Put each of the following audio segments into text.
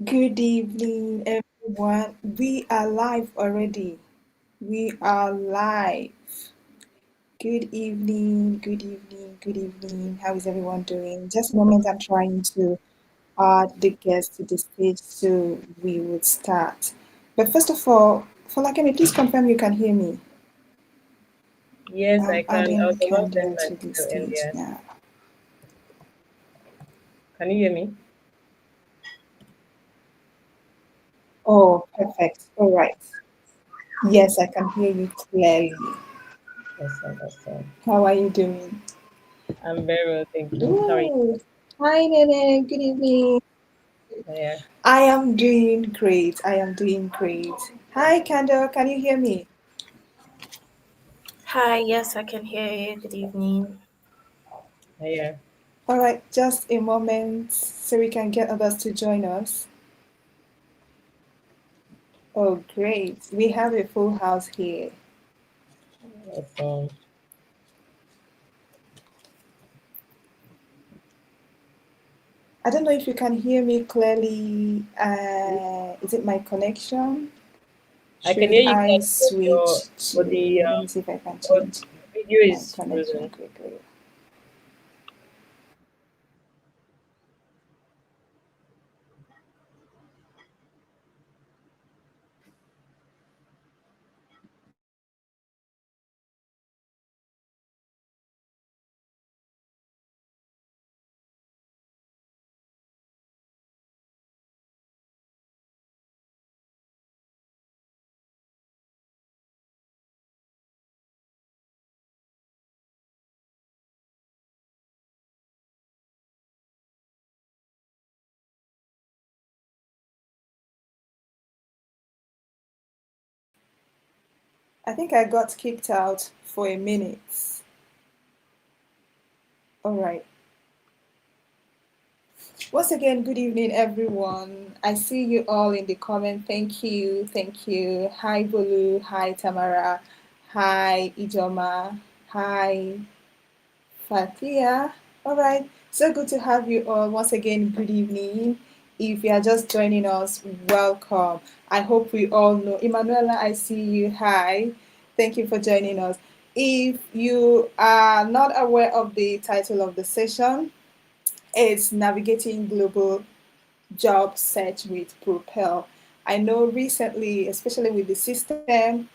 Good evening, everyone. We are live already. We are live. Good evening, good evening, good evening. How is everyone doing? Just a moment, I'm trying to add the guests to the stage so we would start. But first of all, Folakemi, please confirm you can hear me. Yes, I I'm can. I adding was about to end Kendall my to the video stage earlier. now. Can you hear me? Oh, perfect. All right. Yes, I can hear you clearly. Awesome, awesome. How are you doing? I'm very well, thank you. How are you? Ooh. Hi, Nene. Good evening. Yeah. I am doing great. I am doing great. Hi, Kendall. Can you hear me? Hi, yes, I can hear you. Good evening. Yeah. All right, just a moment so we can get others to join us. Oh, great. We have a full house here. Awesome. I don't know if you can hear me clearly. Is it my connection? I can Should hear you I guys, but switch to, the let me see if I can but change video my is connection frozen. quickly. I think I got kicked out for a minute. All right. Once again, good evening, everyone. I see you all in the comment. Thank you. Thank you. Hi, Bolu. Hi, Tamara. Hi, Ijoma. Hi, Fatia. All right. So good to have you all. Once again, good evening. If you are just joining us, welcome. I hope we all know. Emanuela, I see you. Hi. Thank you for joining us. If you are not aware of the title of the session, it's Navigating Global Job Search with Propel. I know recently, especially with the system,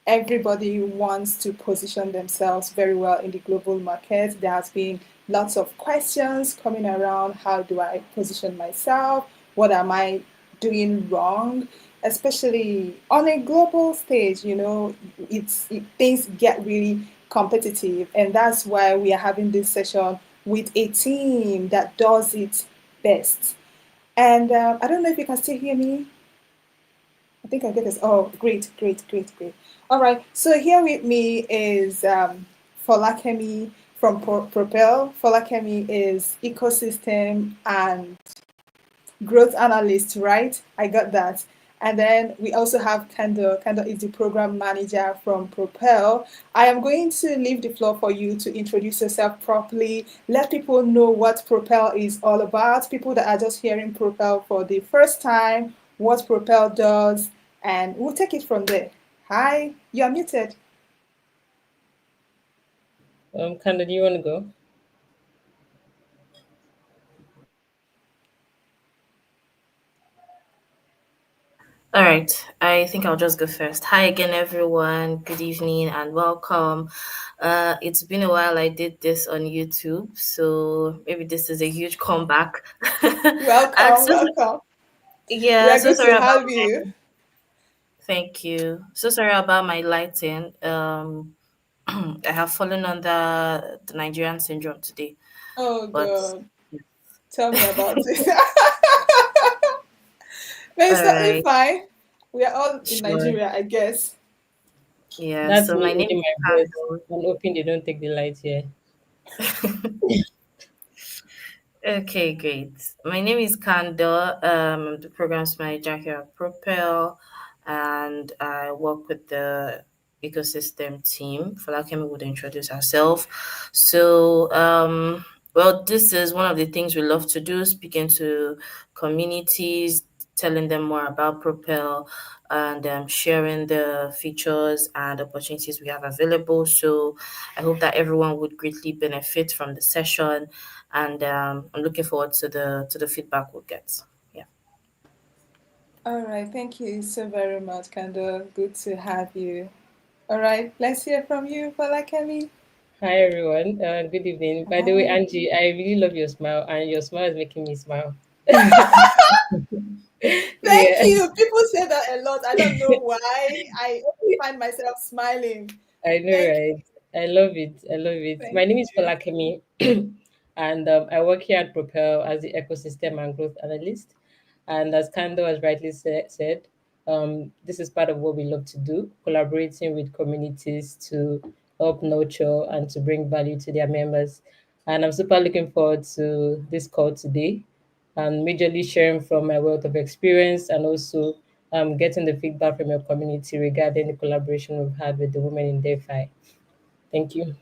everybody wants to position themselves very well in the global market. There has been lots of questions coming around. How do I position myself? What am I doing wrong? Especially on a global stage, things get really competitive, and that's why we are having this session with a team that does it best. And I don't know if you can still hear me. I think I get this. Oh, great, great, great, great. All right. So here with me is Folakemi from Propel. Folakemi is ecosystem and growth analyst, right? I got that. And then we also have Kendall. Kendall is the program manager from Propel. I am going to leave the floor for you to introduce yourself properly. Let people know what Propel is all about. People that are just hearing Propel for the first time, what Propel does, and we'll take it from there. Hi, you're muted. Kanda, do you want to go? All right, I think I'll just go first. Hi again, everyone. Good evening and welcome. It's been a while I did this on YouTube, so maybe this is a huge comeback. Welcome, welcome. We Yeah, are so good sorry to about have you. thank you. So sorry about my lighting. I have fallen under the Nigerian syndrome today, Oh, but God. Tell me about it. But it's all totally right, fine. We are all in sure. Nigeria, I guess. Yeah, That's so me my name holding is my voice. Pando. I'm hoping they don't take the light here. Okay, great. My name is Kando. I'm the programs manager here at Propel, and I work with the ecosystem team. Falakemi would introduce herself. So, well, this is one of the things we love to do, speaking to communities, telling them more about Propel and sharing the features and opportunities we have available. So I hope that everyone would greatly benefit from the session, and I'm looking forward to the feedback we'll get. Yeah. All right, thank you so very much, Kando. Good to have you. All right, let's hear from you, Falakemi. Hi everyone. Good evening. By the way, Hi. Angie, I really love your smile, and your smile is making me smile. Thank Yeah, you. People say that a lot. I don't know why. I always find myself smiling. I know, Thank right? I love it. I love it. Thank My name is you. Falakemi, and I work here at Propel as the ecosystem and growth analyst. And as Kando has rightly said, this is part of what we love to do, collaborating with communities to help nurture and to bring value to their members. And I'm super looking forward to this call today and majorly sharing from my wealth of experience and also getting the feedback from your community regarding the collaboration we've had with the women in DeFi. Thank you.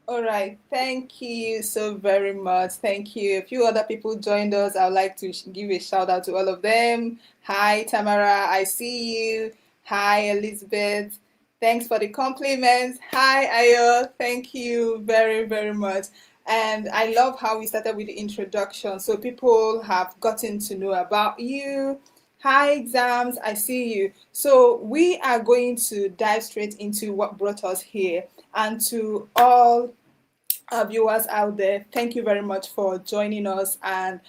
All right. Thank you so very much. Thank you. A few other people joined us. I would like to give a shout out to all of them. Hi, Tamara. I see you. Hi, Elizabeth. Thanks for the compliments. Hi, Ayo. Thank you very, very much. And I love how we started with the introduction. So people have gotten to know about you. Hi, exams. I see you. So we are going to dive straight into what brought us here. And to all our viewers out there, thank you very much for joining us. And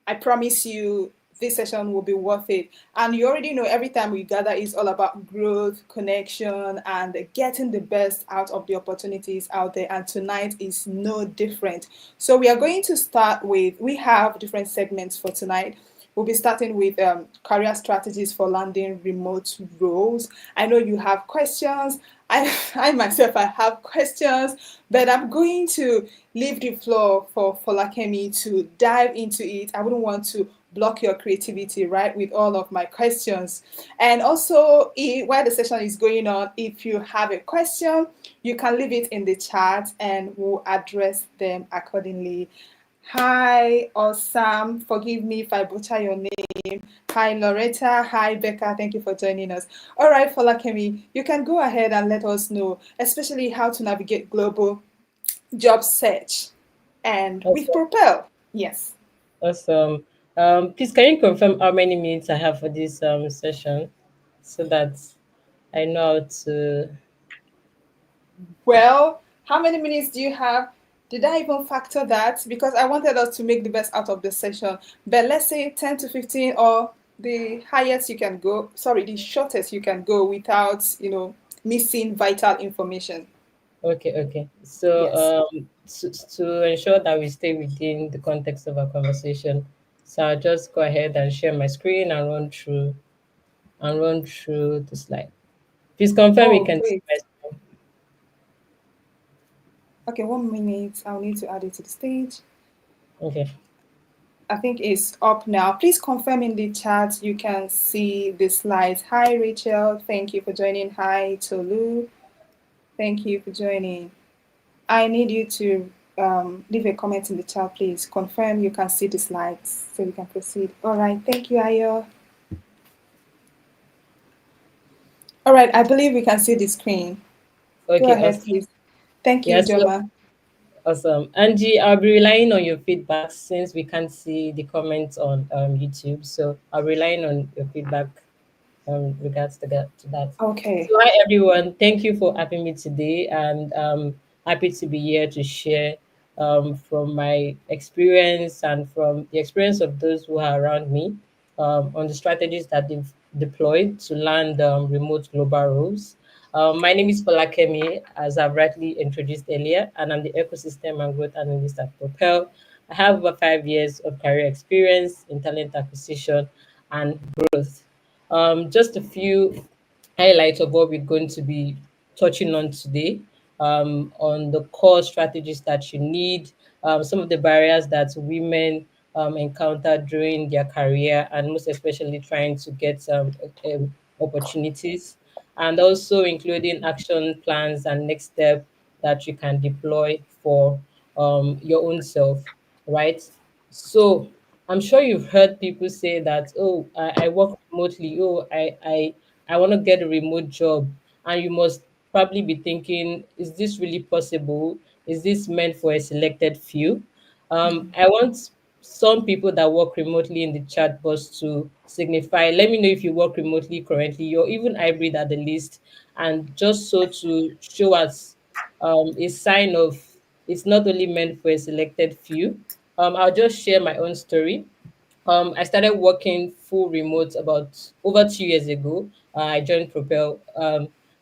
I promise you, this session will be worth it. And you already know every time we gather is all about growth, connection, and getting the best out of the opportunities out there. And tonight is no different. So we are going to start with, we have different segments for tonight. We'll be starting with career strategies for landing remote roles. I know you have questions. I myself, I have questions, but I'm going to leave the floor for Folakemi to dive into it. I wouldn't want to block your creativity, right, with all of my questions. And also, while the session is going on, if you have a question, you can leave it in the chat and we'll address them accordingly. Hi, Osam. Forgive me if I butcher your name. Hi, Loretta. Hi, Becca. Thank you for joining us. All right, Folakemi, you can go ahead and let us know, especially how to navigate global job search and with Awesome. Propel. Yes. Awesome. Please, can you confirm how many minutes I have for this session so that I know how to. Well, how many minutes do you have? Did I even factor that? Because I wanted us to make the best out of the session. But let's say 10 to 15 or the highest you can go, sorry, the shortest you can go without, missing vital information. Okay, okay. So, Yes. to ensure that we stay within the context of our conversation, so I'll just go ahead and share my screen and run through the slide. Please confirm you Oh, can see great. my screen. Okay, 1 minute. I'll need to add it to the stage. Okay. I think it's up now. Please confirm in the chat you can see the slides. Hi, Rachel. Thank you for joining. Hi, Tolu. Thank you for joining. I need you to leave a comment in the chat, please. Confirm you can see the slides so we can proceed. All right. Thank you, Ayo. All right. I believe we can see the screen. Go Okay. ahead, Awesome. please. Thank you, Yes. Joma. Awesome. Angie, I'll be relying on your feedback since we can't see the comments on YouTube. So I'll be relying on your feedback regards to that. Okay. So hi everyone, thank you for having me today, and happy to be here to share from my experience and from the experience of those who are around me on the strategies that they've deployed to land remote global roles. My name is Falakemi, as I've rightly introduced earlier, and I'm the ecosystem and growth analyst at Propel. I have over 5 years of career experience in talent acquisition and growth. Just a few highlights of what we're going to be touching on today, on the core strategies that you need, some of the barriers that women encounter during their career, and most especially trying to get opportunities, and also including action plans and next step that you can deploy for your own self, right? So, I'm sure you've heard people say that, oh, I work remotely. Oh, I want to get a remote job. And you must probably be thinking, is this really possible? Is this meant for a selected few? I want some people that work remotely in the chat box to signify. Let me know if you work remotely currently, or even hybrid at the least, and just so to show us a sign of it's not only meant for a selected few. I'll just share my own story. I started working full remote about over 2 years ago. I joined Propel.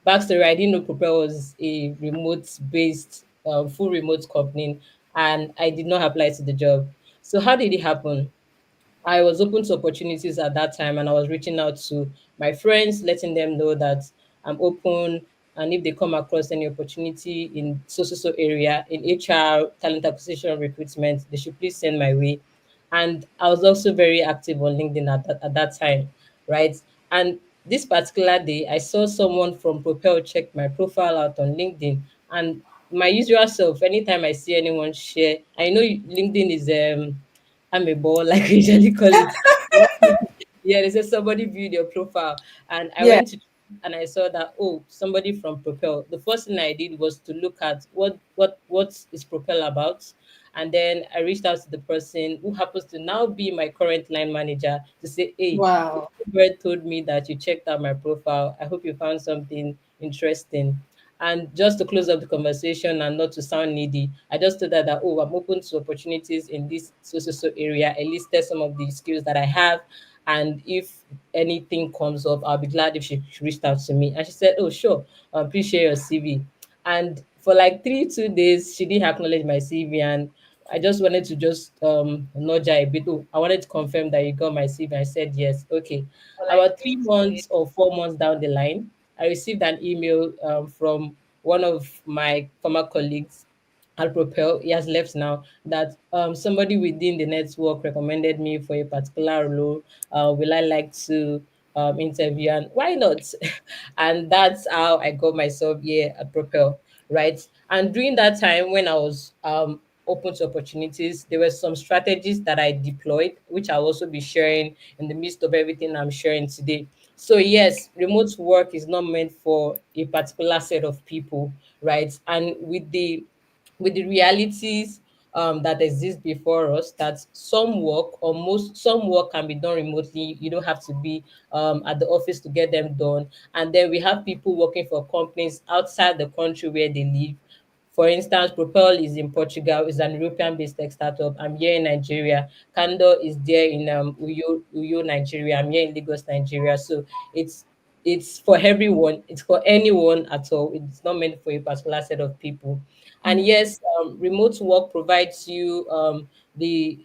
Backstory: I didn't know Propel was a remote-based, full remote company, and I did not apply to the job. So how did it happen? I was open to opportunities at that time, and I was reaching out to my friends, letting them know that I'm open, and if they come across any opportunity in so area in HR, talent acquisition, recruitment, they should please send my way. And I was also very active on LinkedIn at that time, right? And this particular day, I saw someone from Propel check my profile out on LinkedIn, and my usual self. Anytime I see anyone share, I know LinkedIn is I'm a ball, like we usually call it. Yeah, they said somebody viewed your profile, and I Yeah. went to and I saw that, oh, somebody from Propel. The first thing I did was to look at what is Propel about, and then I reached out to the person who happens to now be my current line manager to say, hey, Wow. Bird told me that you checked out my profile. I hope you found something interesting. And just to close up the conversation and not to sound needy, I just told her that, oh, I'm open to opportunities in this so area. I listed some of the skills that I have. And if anything comes up, I'll be glad if she reached out to me. And she said, oh, sure, please share your CV. And for like 2 days, she didn't acknowledge my CV. And I just wanted to just nudge her a bit. Oh, I wanted to confirm that you got my CV. I said yes. Okay. About 3 months or 4 months down the line, I received an email from one of my former colleagues at Propel. He has left now. That somebody within the network recommended me for a particular role. Will I like to interview? And why not? And that's how I got myself here at Propel, right? And during that time, when I was open to opportunities, there were some strategies that I deployed, which I'll also be sharing in the midst of everything I'm sharing today. So yes, remote work is not meant for a particular set of people, right? And with the realities that exist before us, that some work can be done remotely. You don't have to be at the office to get them done. And then we have people working for companies outside the country where they live. For instance, Propel is in Portugal, is an European-based tech startup. I'm here in Nigeria. Kando is there in Uyo, Nigeria. I'm here in Lagos, Nigeria. So it's for everyone. It's for anyone at all. It's not meant for a particular set of people. And yes, remote work provides you the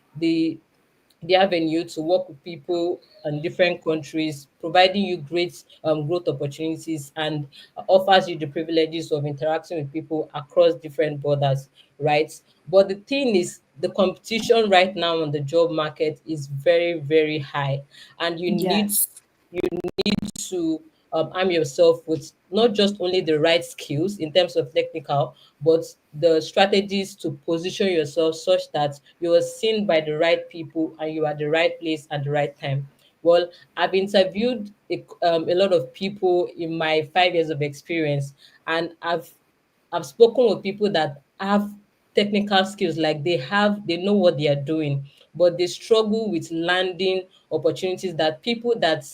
avenue to work with people in different countries, providing you great growth opportunities, and offers you the privileges of interacting with people across different borders, right? But the thing is, the competition right now on the job market is very, very high, and Yes. to arm yourself with not just only the right skills in terms of technical, but the strategies to position yourself such that you are seen by the right people and you are at the right place at the right time. Well, I've interviewed a lot of people in my 5 years of experience, and I've spoken with people that have technical skills, like they know what they are doing, but they struggle with landing opportunities that people that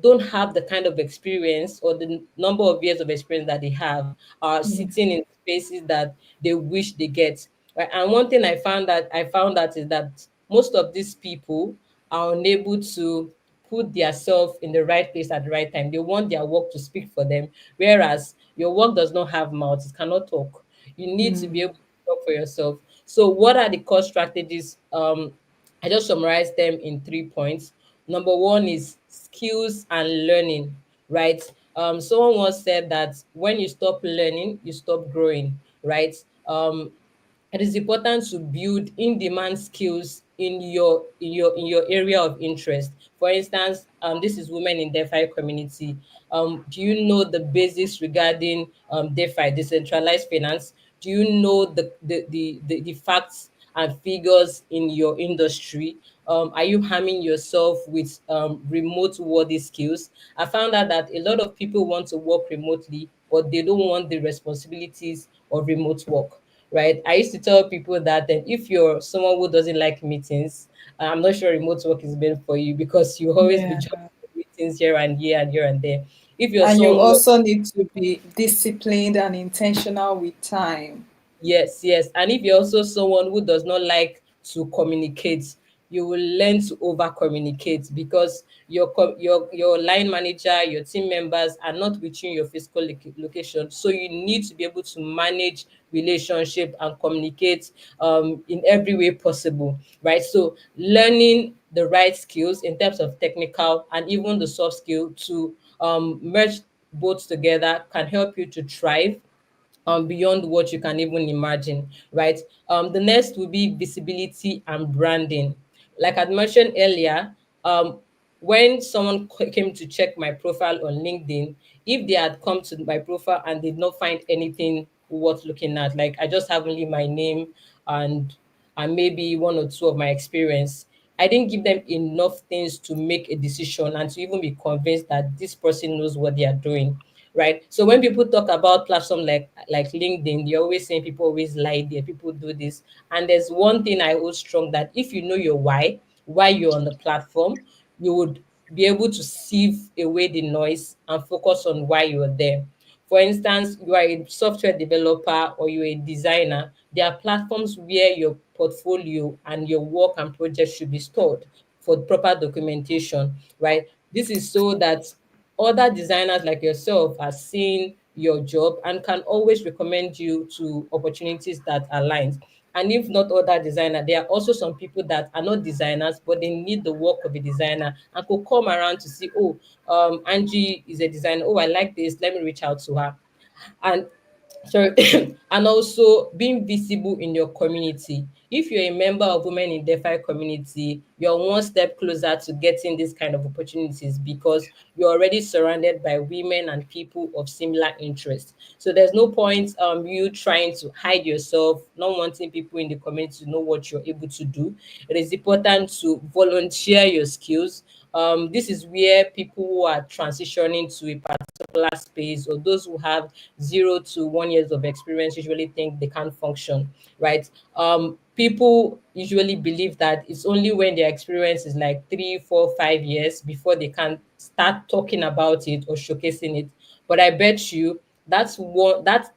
don't have the kind of experience or the number of years of experience that they have are sitting in spaces that they wish they get. Right? And one thing I found out is that most of these people are unable to put themselves in the right place at the right time. They want their work to speak for them, whereas your work does not have mouth, it cannot talk. You need to be able to talk for yourself. So what are the core strategies? I just summarized them in 3 points. Number one is skills and learning, right? Someone once said that when you stop learning, you stop growing, right? It is important to build in-demand skills in your area of interest. For instance, this is women in DeFi community. Do you know the basics regarding DeFi, decentralized finance? Do you know the facts and figures in your industry? Are you harming yourself with remote worthy skills? I found out that a lot of people want to work remotely, but they don't want the responsibilities of remote work, right? I used to tell people that if you're someone who doesn't like meetings, I'm not sure remote work is meant for you, because you always be Yeah. jumping meetings here and here and here and there. If you're And you someone who also need to be disciplined and intentional with time. Yes, yes. And if you're also someone who does not like to communicate, you will learn to over communicate, because your line manager, your team members are not within your physical location. So you need to be able to manage relationship and communicate in every way possible, right? So learning the right skills in terms of technical and even the soft skill to merge both together can help you to thrive beyond what you can even imagine, right? The next will be visibility and branding. Like I mentioned earlier, when someone came to check my profile on LinkedIn, if they had come to my profile and did not find anything worth looking at, like I just have only my name and maybe one or two of my experience, I didn't give them enough things to make a decision and to even be convinced that this person knows what they are doing, right? So when people talk about platform like LinkedIn, they're always saying people always lie there, people do this. And there's one thing I hold strong, that if you know your why you're on the platform, you would be able to sieve away the noise and focus on why you're there. For instance, you are a software developer or you're a designer, there are platforms where your portfolio and your work and projects should be stored for proper documentation, right? This is so that other designers like yourself are seeing your job and can always recommend you to opportunities that align. And if not other designer, there are also some people that are not designers, but they need the work of a designer and could come around to see, oh, Angie is a designer. Oh, I like this. Let me reach out to her. And sorry, and also being visible in your community. If you're a member of Women in DeFi community, you're one step closer to getting these kind of opportunities, because you're already surrounded by women and people of similar interests. So there's no point you trying to hide yourself, not wanting people in the community to know what you're able to do. It is important to volunteer your skills. This is where people who are transitioning to a particular space, or those who have 0 to 1 years of experience, usually think they can't function, right? People usually believe that it's only when their experience is like 3, 4, 5 years before they can start talking about it or showcasing it. But I bet you that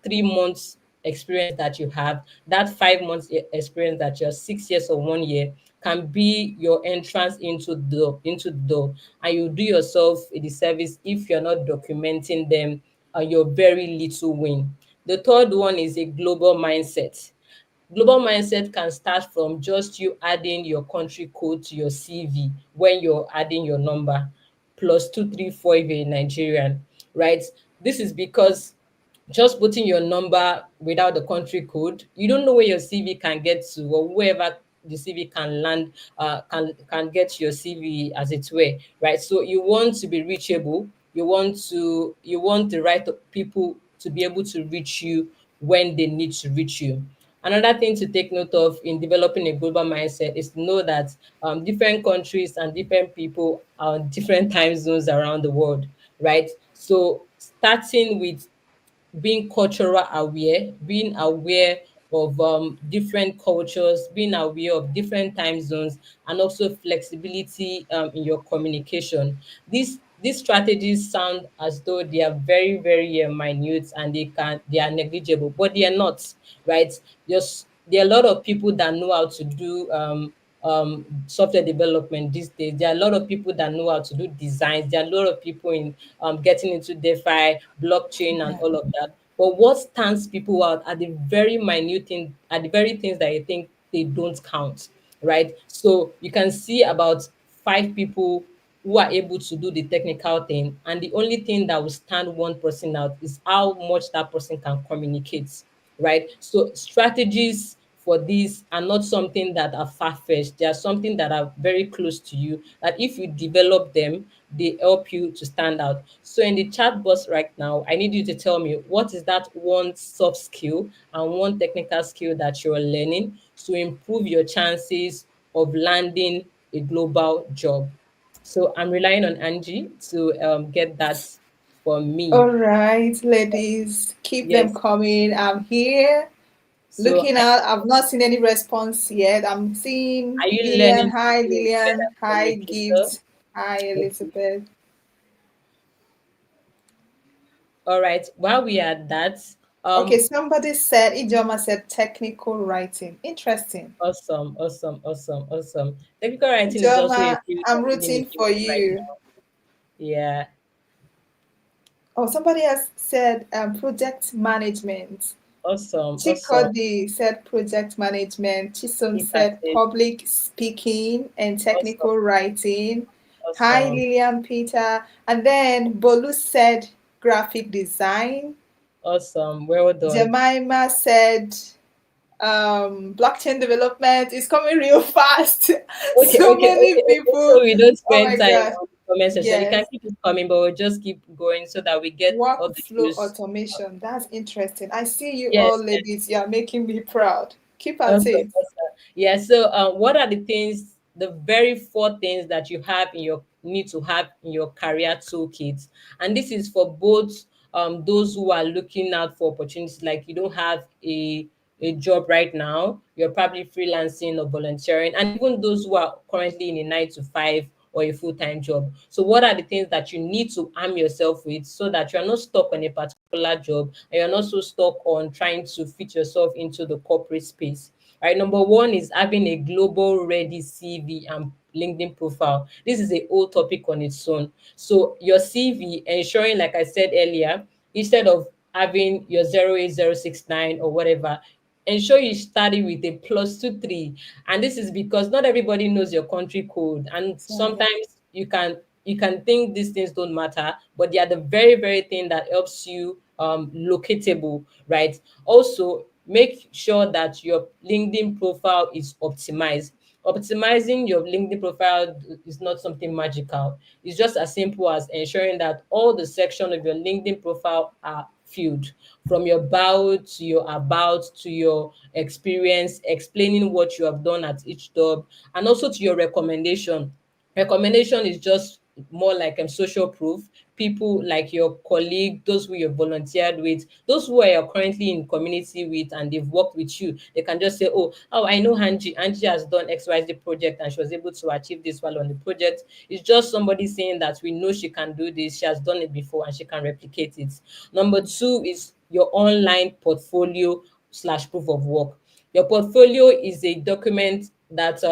3 months experience that you have, that 5 months experience that you're 6 years or 1 year, can be your entrance into the door, and you do yourself a disservice if you're not documenting them your very little win. The third one is a global mindset. Global mindset can start from just you adding your country code to your CV when you're adding your number, +234 if you're a Nigerian, right? This is because just putting your number without the country code, you don't know where your CV can get to, or wherever the CV can land, can get your CV, as it were, right? So you want to be reachable. You want the right people to be able to reach you when they need to reach you. Another thing to take note of in developing a global mindset is to know that different countries and different people are on different time zones around the world, right? So starting with being cultural aware, being aware of different cultures, being aware of different time zones, and also flexibility in your communication. These strategies sound as though they are very, very minute, and they are negligible, but they are not, right? Just there are a lot of people that know how to do software development these days. There are a lot of people that know how to do designs. There are a lot of people in getting into DeFi, blockchain, and Yeah. all of that. But what stands people out are the very minute things, are the very things that you think they don't count, right? So you can see about 5 people who are able to do the technical thing, and the only thing that will stand one person out is how much that person can communicate, right? So strategies for these are not something that are far-fetched. They are something that are very close to you, that if you develop them, they help you to stand out. So in the chat box right now, I need you to tell me, what is that one soft skill and one technical skill that you're learning, to improve your chances of landing a global job. So I'm relying on Angie to get that for me. All right, ladies, keep them Yes. coming. I'm here So looking out. I've not seen any response yet. I'm seeing are you Lillian. learning to Hi, be a better Lillian. Hi, communicator? Gift. Hi, Okay. Elizabeth. All right. While we are at that, Okay, um, somebody said, Ijoma said technical writing. Interesting. awesome, awesome, awesome, awesome. Technical writing is also a Ijoma, field I'm I'm even rooting looking for at right you. now. Yeah, Oh, somebody has said project management. awesome, awesome. Chikodi said project management. Chisom said Empathy, public speaking and awesome, technical writing. Hi, awesome, Lillian Peter. And then Bolu said graphic design. awesome. Well done. Jemima said blockchain development is coming real fast. Okay, So okay, many okay, okay. So people. we don't Oh spend my time God. on the comment section. You can Yes. keep it coming, but we'll just keep going so that we get all the Workflow news. automation. That's interesting. I see you all, Yes, yes. ladies. You are making me proud. Keep at Awesome, it. awesome. Yeah. So, what are the things, the very four things that you have in your need to have in your career toolkit? And this is for both those who are looking out for opportunities, like you don't have a job right now, you're probably freelancing or volunteering, and even those who are currently in a 9 to 5 or a full-time job. So what are the things that you need to arm yourself with so that you're not stuck on a particular job and you're not so stuck on trying to fit yourself into the corporate space? Right, number one is having a global ready CV and LinkedIn profile. This is a whole topic on its own. So your CV, ensuring, like I said earlier, instead of having your 08069 or whatever, ensure you study with a +23. And this is because not everybody knows your country code, and Exactly. sometimes you can think these things don't matter, but they are the very, very thing that helps you locatable, right? Also, make sure that your LinkedIn profile is optimized. Optimizing your LinkedIn profile is not something magical. It's just as simple as ensuring that all the section of your LinkedIn profile are filled, from your bio to your about to your experience, explaining what you have done at each job, and also to your recommendation. Recommendation is just more like social proof. People like your colleague, those who you've volunteered with, those who are you're currently in community with and they've worked with you, they can just say, oh, I know Angie. Angie has done XYZ project and she was able to achieve this while on the project. It's just somebody saying that we know she can do this, she has done it before and she can replicate it. Number two is your online portfolio slash proof of work. Your portfolio is a document that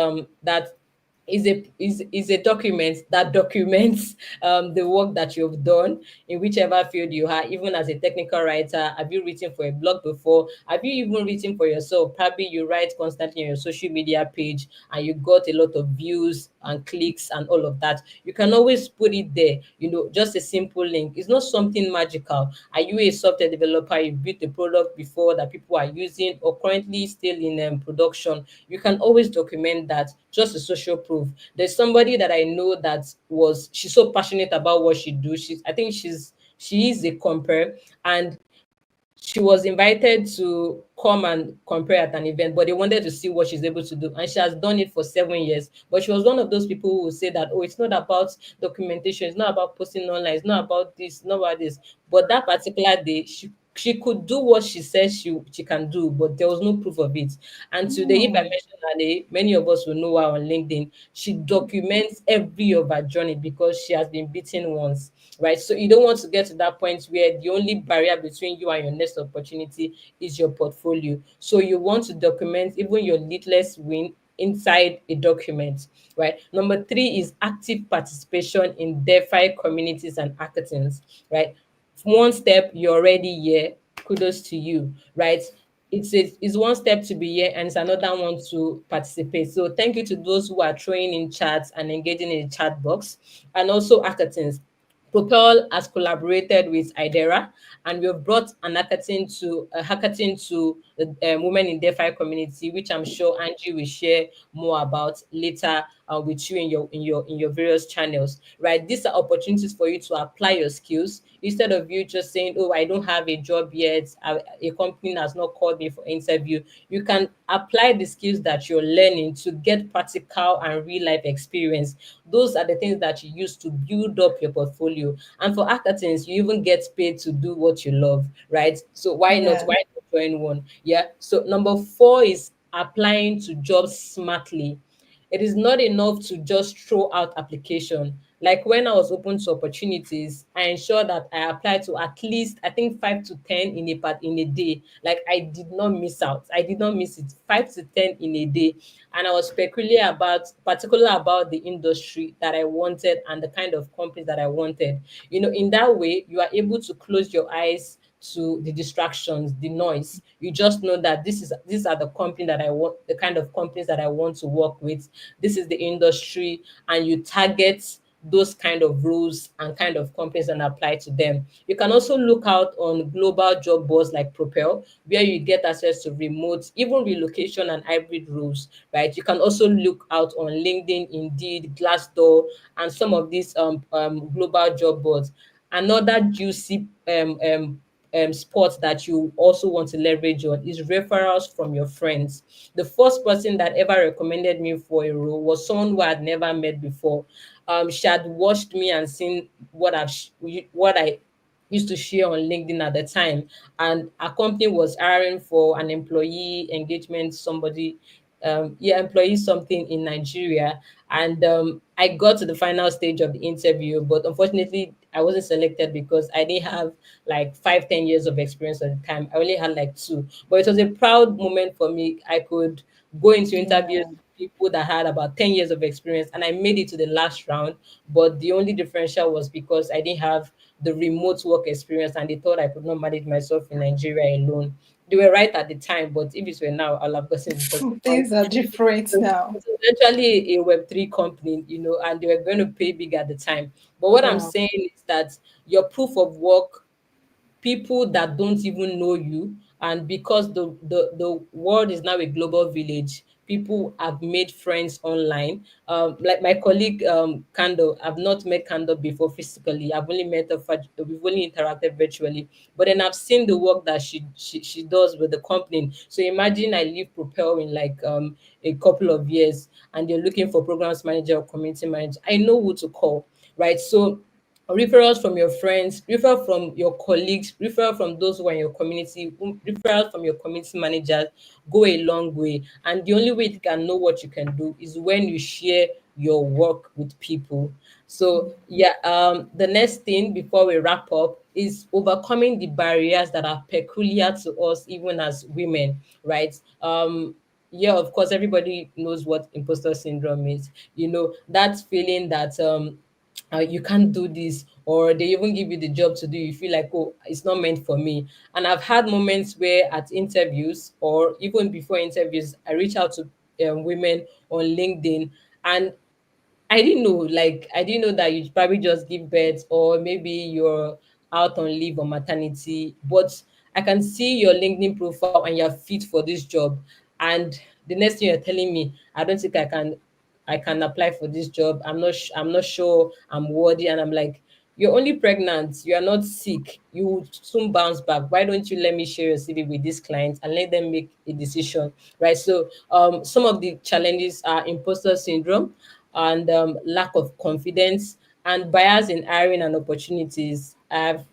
is a document that documents the work that you've done in whichever field you are. Even as a technical writer, have you written for a blog before? Have you even written for yourself? Probably you write constantly on your social media page and you got a lot of views and clicks and all of that. You can always put it there, just a simple link. It's not something magical. Are you a software developer? You built a product before that people are using or currently still in production? You can always document that, just a social proof. There's somebody that I know that she's so passionate about what she do. I think she is a compare, and she was invited to come and compare at an event, but they wanted to see what she's able to do. And she has done it for 7 years. But she was one of those people who will say that, oh, it's not about documentation, it's not about posting online, it's not about this, not about this. But that particular day, she could do what she said she can do, but there was no proof of it. And today, if I Hmm. mention her name, many of us will know her on LinkedIn. She documents every of her journey because she has been beaten once, right? So you don't want to get to that point where the only barrier between you and your next opportunity is your portfolio. So you want to document even your littlest win inside a document, right? Number three is active participation in DeFi communities and hackathons, right? One step, you're already here. Kudos to you, right? It's one step to be here and it's another one to participate. So thank you to those who are throwing in chats and engaging in the chat box, and also hackathons. Propel has collaborated with IDERA, and we have brought a hackathon to the Women in DeFi community, which I'm sure Angie will share more about later with you in your various channels, right? These are opportunities for you to apply your skills instead of you just saying, "Oh, I don't have a job yet. A company has not called me for interview." You can apply the skills that you're learning to get practical and real life experience. Those are the things that you use to build up your portfolio. And for hackathons, you even get paid to do what you love, right? So why not? Yeah. Why not join one? Yeah. So number four is applying to jobs smartly. It is not enough to just throw out application. Like when I was open to opportunities, I ensured that I applied to at least, I think, 5 to 10 in a day. Like I did not miss out. I did not miss it. 5 to 10 in a day, and I was particular about the industry that I wanted and the kind of companies that I wanted. In that way, you are able to close your eyes to the distractions, the noise. You just know that these are the company that I want, the kind of companies that I want to work with. This is the industry, and you target those kind of roles and kind of companies and apply to them. You can also look out on global job boards like Propel, where you get access to remote, even relocation and hybrid roles, right? You can also look out on LinkedIn, Indeed, Glassdoor, and some of these global job boards. Another juicy spot that you also want to leverage on is referrals from your friends. The first person that ever recommended me for a role was someone who I had never met before. She had watched me and seen what I used to share on LinkedIn at the time, and a company was hiring for an employee engagement somebody, employee something in Nigeria, and I got to the final stage of the interview, but unfortunately, I wasn't selected because I didn't have like 5, 10 years of experience at the time. I only had like two, but it was a proud moment for me. I could go into interviews Yeah. with people that had about 10 years of experience, and I made it to the last round. But the only differential was because I didn't have the remote work experience, and they thought I could not manage myself in Nigeria alone. They were right at the time, but if it were now, I'll have gotten it because Things are different it now. was eventually a Web3 company, and they were going to pay big at the time. But what I'm Wow. saying is that your proof of work, people that don't even know you, and because the world is now a global village, people have made friends online. Like my colleague Kando, I've not met Kando before physically. I've only met her we've only interacted virtually, but then I've seen the work that she does with the company. So imagine I leave Propel in like a couple of years, and you're looking for programs manager or community manager. I know who to call, right? So referrals from your friends, referral from your colleagues, referral from those who are in your community, referrals from your community managers go a long way. And the only way you can know what you can do is when you share your work with people. So yeah, the next thing before we wrap up is overcoming the barriers that are peculiar to us, even as women, right? Yeah, of course, everybody knows what imposter syndrome is. That feeling that you can't do this, or they even give you the job to do, you feel like, oh, it's not meant for me. And I've had moments where at interviews or even before interviews, I reach out to women on LinkedIn, and I didn't know that you probably just give birth, or maybe you're out on leave or maternity, but I can see your LinkedIn profile and you're fit for this job. And the next thing you're telling me, I don't think I can apply for this job. I'm not sure I'm worthy. And I'm like, you're only pregnant, you are not sick, you will soon bounce back. Why don't you let me share your CV with these clients and let them make a decision, right? So some of the challenges are imposter syndrome, and lack of confidence, and bias in hiring and opportunities. I've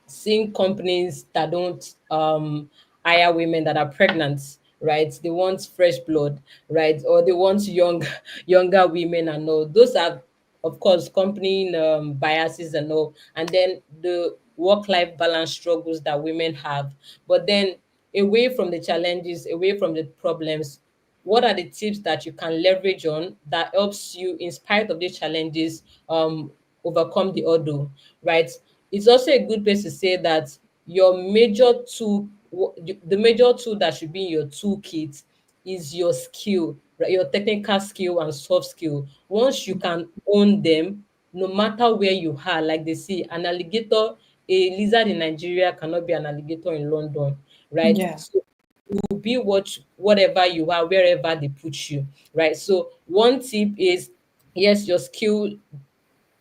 seeing companies that don't hire women that are pregnant, right? They want fresh blood, right? Or they want younger women and all. Those are, of course, company biases and all. And then the work-life balance struggles that women have. But then away from the challenges, away from the problems, what are the tips that you can leverage on that helps you, in spite of these challenges, overcome the hurdle, right? It's also a good place to say that your major tool, the major tool that should be in your toolkit is your skill, right? Your technical skill and soft skill. Once you can own them, no matter where you are, like they say, an alligator, a lizard in Nigeria cannot be an alligator in London, right? Yeah. So be whatever you are, wherever they put you, right? So one tip is Yes, your skill,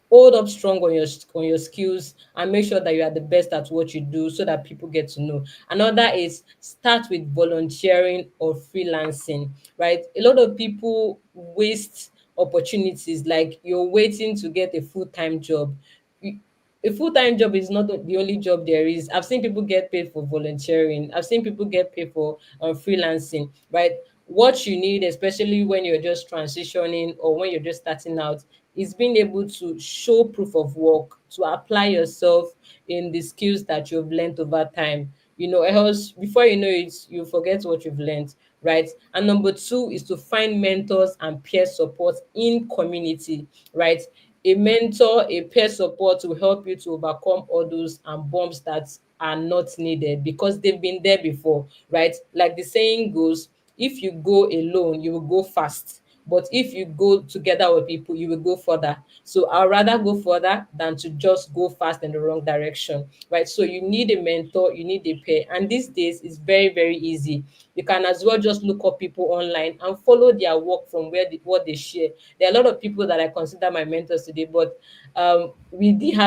hold up strong on your skills and make sure that you are the best at what you do so that people get to know. Another is start with volunteering or freelancing, right? A lot of people waste opportunities, like you're waiting to get a full-time job. You- a full-time job is not the only job there is. I've seen people get paid for volunteering. I've seen people get paid for freelancing, right? What you need, especially when you're just transitioning or when you're just starting out, is being able to show proof of work, to apply yourself in the skills that you've learned over time. Else before you know it, you forget what you've learned, right? And number two is to find mentors and peer support in community, right? A mentor, a peer support will help you to overcome hurdles and bumps that are not needed because they've been there before, right? Like the saying goes, if you go alone, you will go fast. But if you go together with people, you will go further. So I'd rather go further than to just go fast in the wrong direction, right? So you need a mentor, you need a peer. And these days it's very, very easy. You can as well just look up people online and follow their work from what they share. There are a lot of people that I consider my mentors today, but we didn't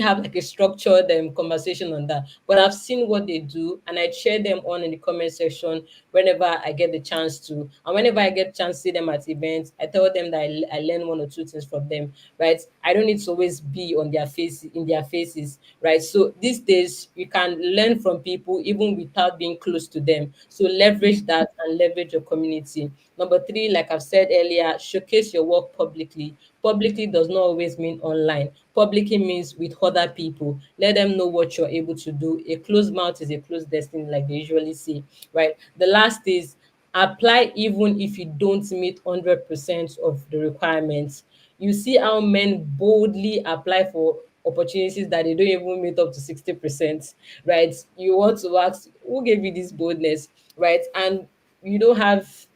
have like a structured conversation on that. But I've seen what they do and I share them on in the comment section whenever I get the chance to. And whenever I get chance to see them at events, I tell them that I learn one or two things from them, right? I don't need to always be on their face in their faces, right? So these days you can learn from people even without being close to them. So leverage that and leverage your community. Number three, like I've said earlier, showcase your work publicly. Publicly does not always mean online. Publicly means with other people. Let them know what you're able to do. A closed mouth is a closed destiny, like they usually say, right? The last is apply even if you don't meet 100% of the requirements. You see how men boldly apply for opportunities that they don't even meet up to 60%, right? You want to ask, who gave you this boldness, right? And they don't have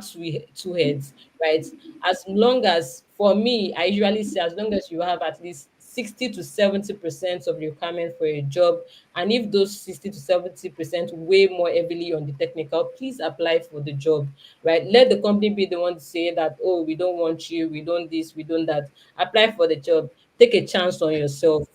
two heads, right? As long as, for me, I usually say, as long as you have at least 60 to 70% of the requirement for a job, and if those 60 to 70% weigh more heavily on the technical, please apply for the job, right? Let the company be the one to say that, oh, we don't want you, we don't this, we don't that. Apply for the job. Take a chance on yourself.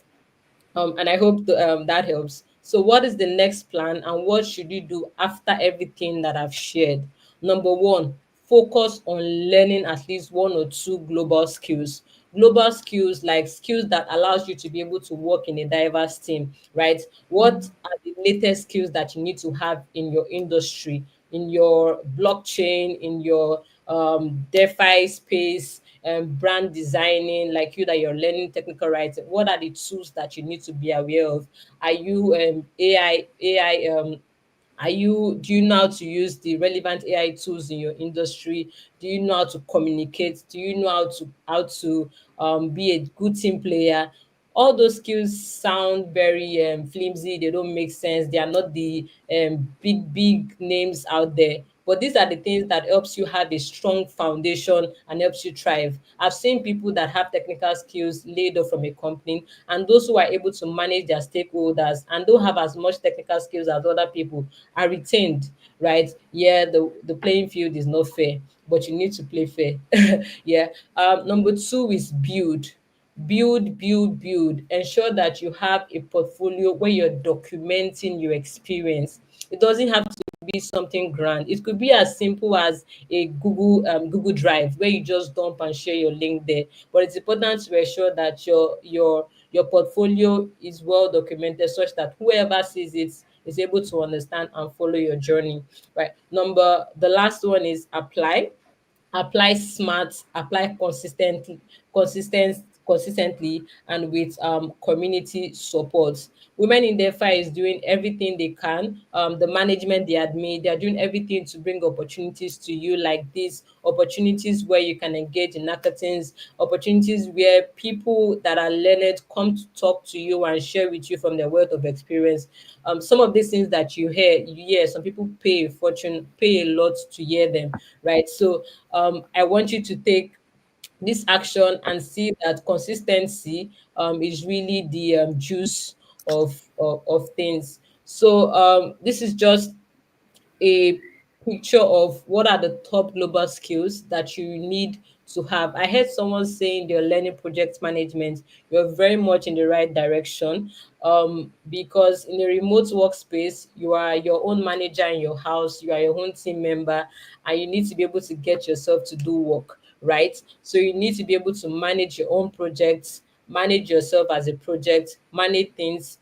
And I hope that helps. So, what is the next plan, and what should you do after everything that I've shared? Number one, focus on learning at least one or two global skills. Global skills, like skills that allows you to be able to work in a diverse team, right? What are the latest skills that you need to have in your industry, in your blockchain, in your DeFi space, brand designing, like you that you're learning technical writing? What are the tools that you need to be aware of? Are you AI do you know how to use the relevant AI tools in your industry? Do you know how to communicate? Do you know how to be a good team player? All those skills sound very flimsy. They don't make sense. They are not the big names out there. But these are the things that helps you have a strong foundation and helps you thrive. I've seen people that have technical skills laid off from a company, and those who are able to manage their stakeholders and don't have as much technical skills as other people are retained, right? Yeah, the playing field is not fair, but you need to play fair. Yeah. Number two is build. Ensure that you have a portfolio where you're documenting your experience. It doesn't have to be something grand. It could be as simple as a Google Drive where you just dump and share your link there. But it's important to ensure that your portfolio is well documented such that whoever sees it is able to understand and follow your journey, right? The last one is apply smart, apply consistently and with community support. Women in DeFi is doing everything they can. The management, the admin, they are doing everything to bring opportunities to you, like these opportunities where you can engage in hackathons, opportunities where people that are learned come to talk to you and share with you from their wealth of experience. Some of these things that you hear, some people pay a fortune, pay a lot to hear them, right? So I want you to take this action and see that consistency is really the juice of things. So this is just a picture of what are the top global skills that you need to have. I heard someone saying you're learning project management. You're very much in the right direction. Because in a remote workspace, you are your own manager in your house, you are your own team member, and you need to be able to get yourself to do work, right? So you need to be able to manage your own projects, manage yourself as a project, manage things.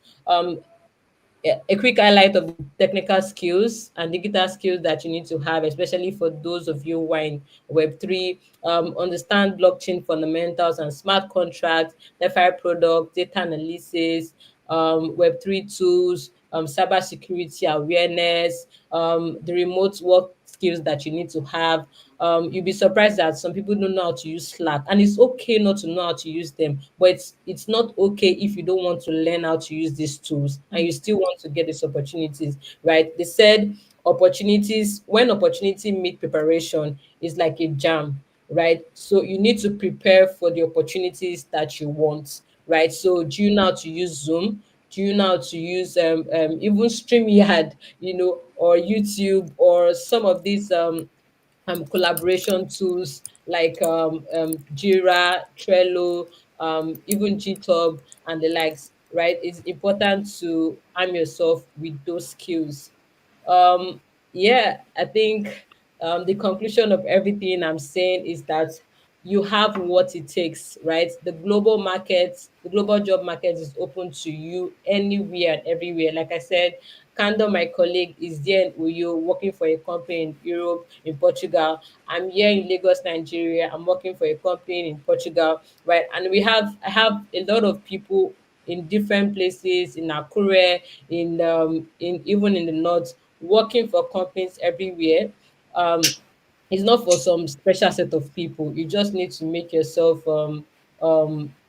A quick highlight of the technical skills and digital skills that you need to have, especially for those of you who are in Web3. Understand blockchain fundamentals and smart contracts, DeFi product, data analysis, Web3 tools, cybersecurity awareness, the remote work skills that you need to have. You'll be surprised that some people don't know how to use Slack, and it's okay not to know how to use them, but it's not okay if you don't want to learn how to use these tools and you still want to get these opportunities, right? They said opportunities, when opportunity meet preparation, is like a jam, right? So you need to prepare for the opportunities that you want, right? So do you know how to use Zoom? Do you know how to use even StreamYard, or YouTube, or some of these collaboration tools like Jira, Trello, even GitHub and the likes, right? It's important to arm yourself with those skills. um yeah, I think the conclusion of everything I'm saying is that you have what it takes, right? The global job market is open to you anywhere and everywhere. Like I said, Kando, my colleague, is there in Uyo working for a company in Europe, in Portugal. I'm here in Lagos, Nigeria. I'm working for a company in Portugal, right? And I have a lot of people in different places in Akure, in even in the north, working for companies everywhere. It's not for some special set of people. You just need to make yourself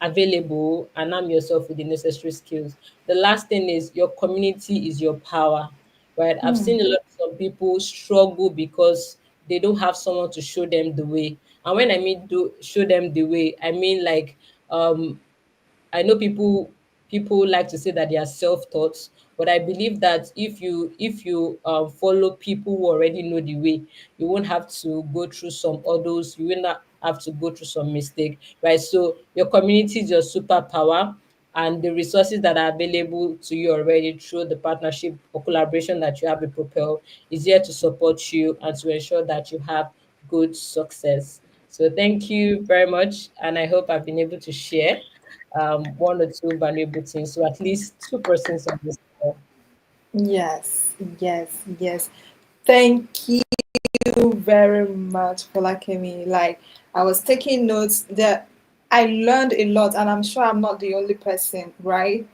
available and arm yourself with the necessary skills. The last thing is your community is your power, right? I've seen a lot of some people struggle because they don't have someone to show them the way. And when I mean do show them the way, I mean like um I know people like to say that they are self-taught, but I believe that if you follow people who already know the way, you won't have to go through some others. You will not have to go through some mistake, right? So your community is your superpower, and the resources that are available to you already through the partnership or collaboration that you have with Propel is here to support you and to ensure that you have good success. So thank you very much, and I hope I've been able to share one or two valuable things to at least two persons on this call. Yes, yes, yes. Thank you very much, Polakemi. Like, I was taking notes that I learned a lot, and I'm sure I'm not the only person, right?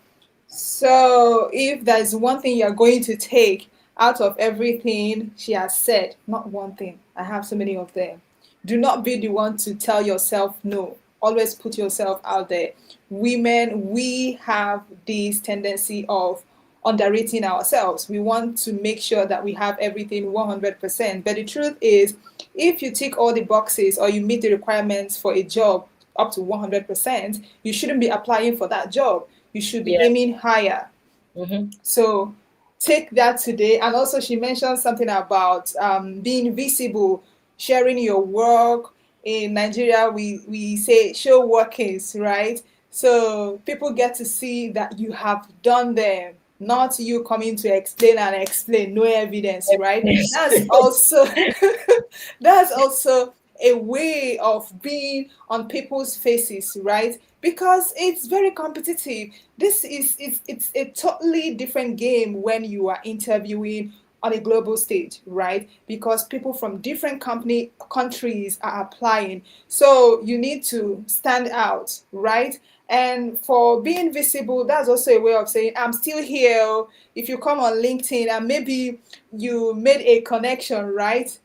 So, if there's one thing you're going to take out of everything she has said, not one thing, I have so many of them. Do not be the one to tell yourself no. Always put yourself out there. Women, we have this tendency of underrating ourselves. We want to make sure that we have everything 100%. But the truth is, if you tick all the boxes or you meet the requirements for a job up to 100%, you shouldn't be applying for that job. You should be Yeah. aiming higher. Mm-hmm. So take that today. And also, she mentioned something about being visible, sharing your work. In Nigeria, we say show workings, right? So people get to see that you have done them, not you coming to explain and explain, no evidence, right? Yes. That's also that's also a way of being on people's faces, right? Because it's very competitive. This is it's a totally different game when you are interviewing on a global stage, right? Because people from different company countries are applying. So you need to stand out, right? And for being visible, that's also a way of saying, I'm still here. If you come on LinkedIn and maybe you made a connection, right?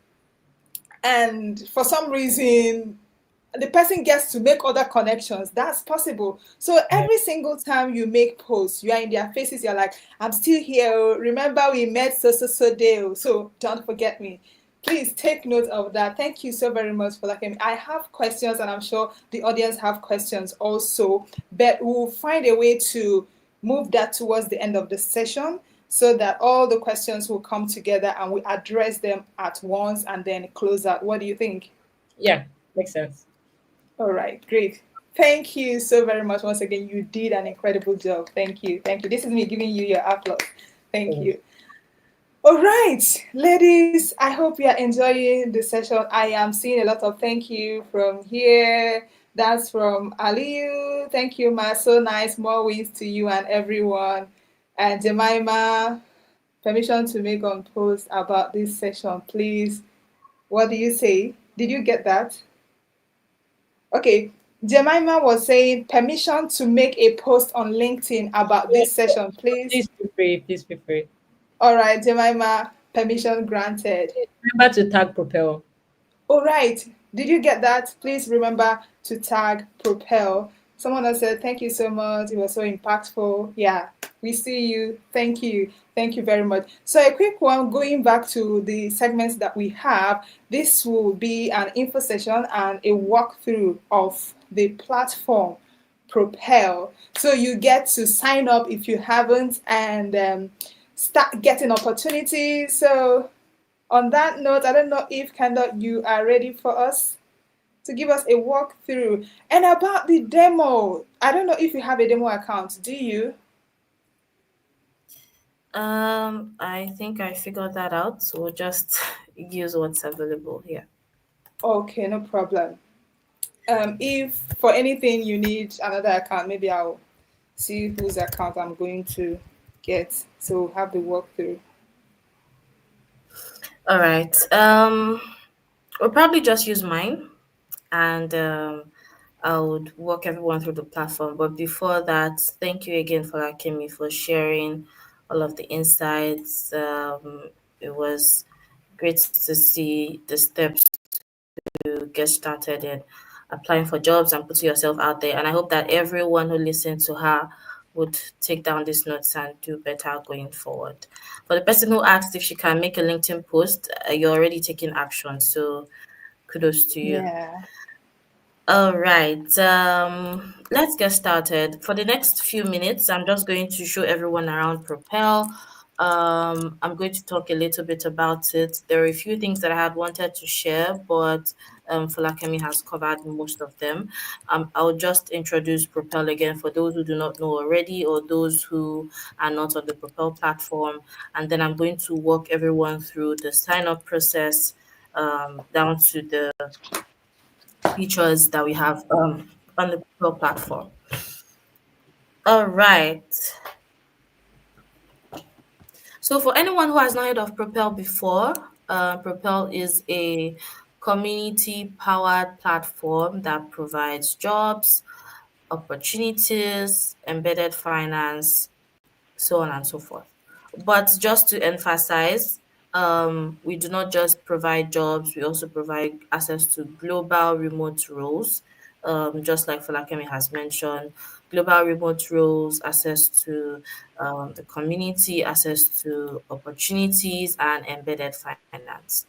And for some reason the person gets to make other connections. That's possible. So every single time you make posts, you are in their faces, you're like, I'm still here, oh. Remember we met so day, oh. So don't forget me. Please take note of that. Thank you so very much for that. I have questions, and I'm sure the audience have questions also, but we'll find a way to move that towards the end of the session. so that all the questions will come together and we address them at once and then close out. What do you think? Yeah, makes sense. All right, great. Thank you so very much. Once again, you did an incredible job. Thank you. Thank you. This is me giving you your applause. Thank Mm. you. All right, ladies, I hope you are enjoying the session. I am seeing a lot of thank you from here. That's from Aliyu. Thank you, Ma. So nice. More wins to you and everyone. And Jemima, permission to make on post about this session, please. What do you say? Did you get that? Okay. Jemima was saying permission to make a post on LinkedIn about Yeah, this session, please. please feel free. Please feel free. All right, Jemima, permission granted. Remember to tag Propel. All right. Did you get that? Please remember to tag Propel. Someone else said, thank you so much. It was so impactful. Yeah, we see you. Thank you. Thank you very much. So, a quick one going back to the segments that we have. This will be an info session and a walkthrough of the platform Propel. So, you get to sign up if you haven't and start getting opportunities. So, on that note, I don't know if Kanda, you are ready for us to give us a walkthrough. And about the demo, I don't know if you have a demo account. Do you? I think I figured that out. So we'll just use what's available here. Okay, no problem. If for anything you need another account, maybe I'll see whose account I'm going to get. So have the walkthrough. All right. We'll probably just use mine, and I would walk everyone through the platform. But before that, thank you again for Akemi for sharing all of the insights. It was great to see the steps to get started in applying for jobs and putting yourself out there. And I hope that everyone who listened to her would take down these notes and do better going forward. For the person who asked if she can make a LinkedIn post, you're already taking action. So kudos to you. Yeah. All right, let's get started. For the next few minutes, I'm just going to show everyone around Propel. I'm going to talk a little bit about it. There are a few things that I had wanted to share, but Falakemi has covered most of them. I'll just introduce Propel again for those who do not know already or those who are not on the Propel platform. And then I'm going to walk everyone through the sign up process down to the features that we have on the Propel platform. All right. So, for anyone who has not heard of Propel before, Propel is a community powered platform that provides jobs, opportunities, embedded finance, so on and so forth. But just to emphasize, we do not just provide jobs, we also provide access to global remote roles, just like Falakemi has mentioned, global remote roles, access to the community, access to opportunities, and embedded finance.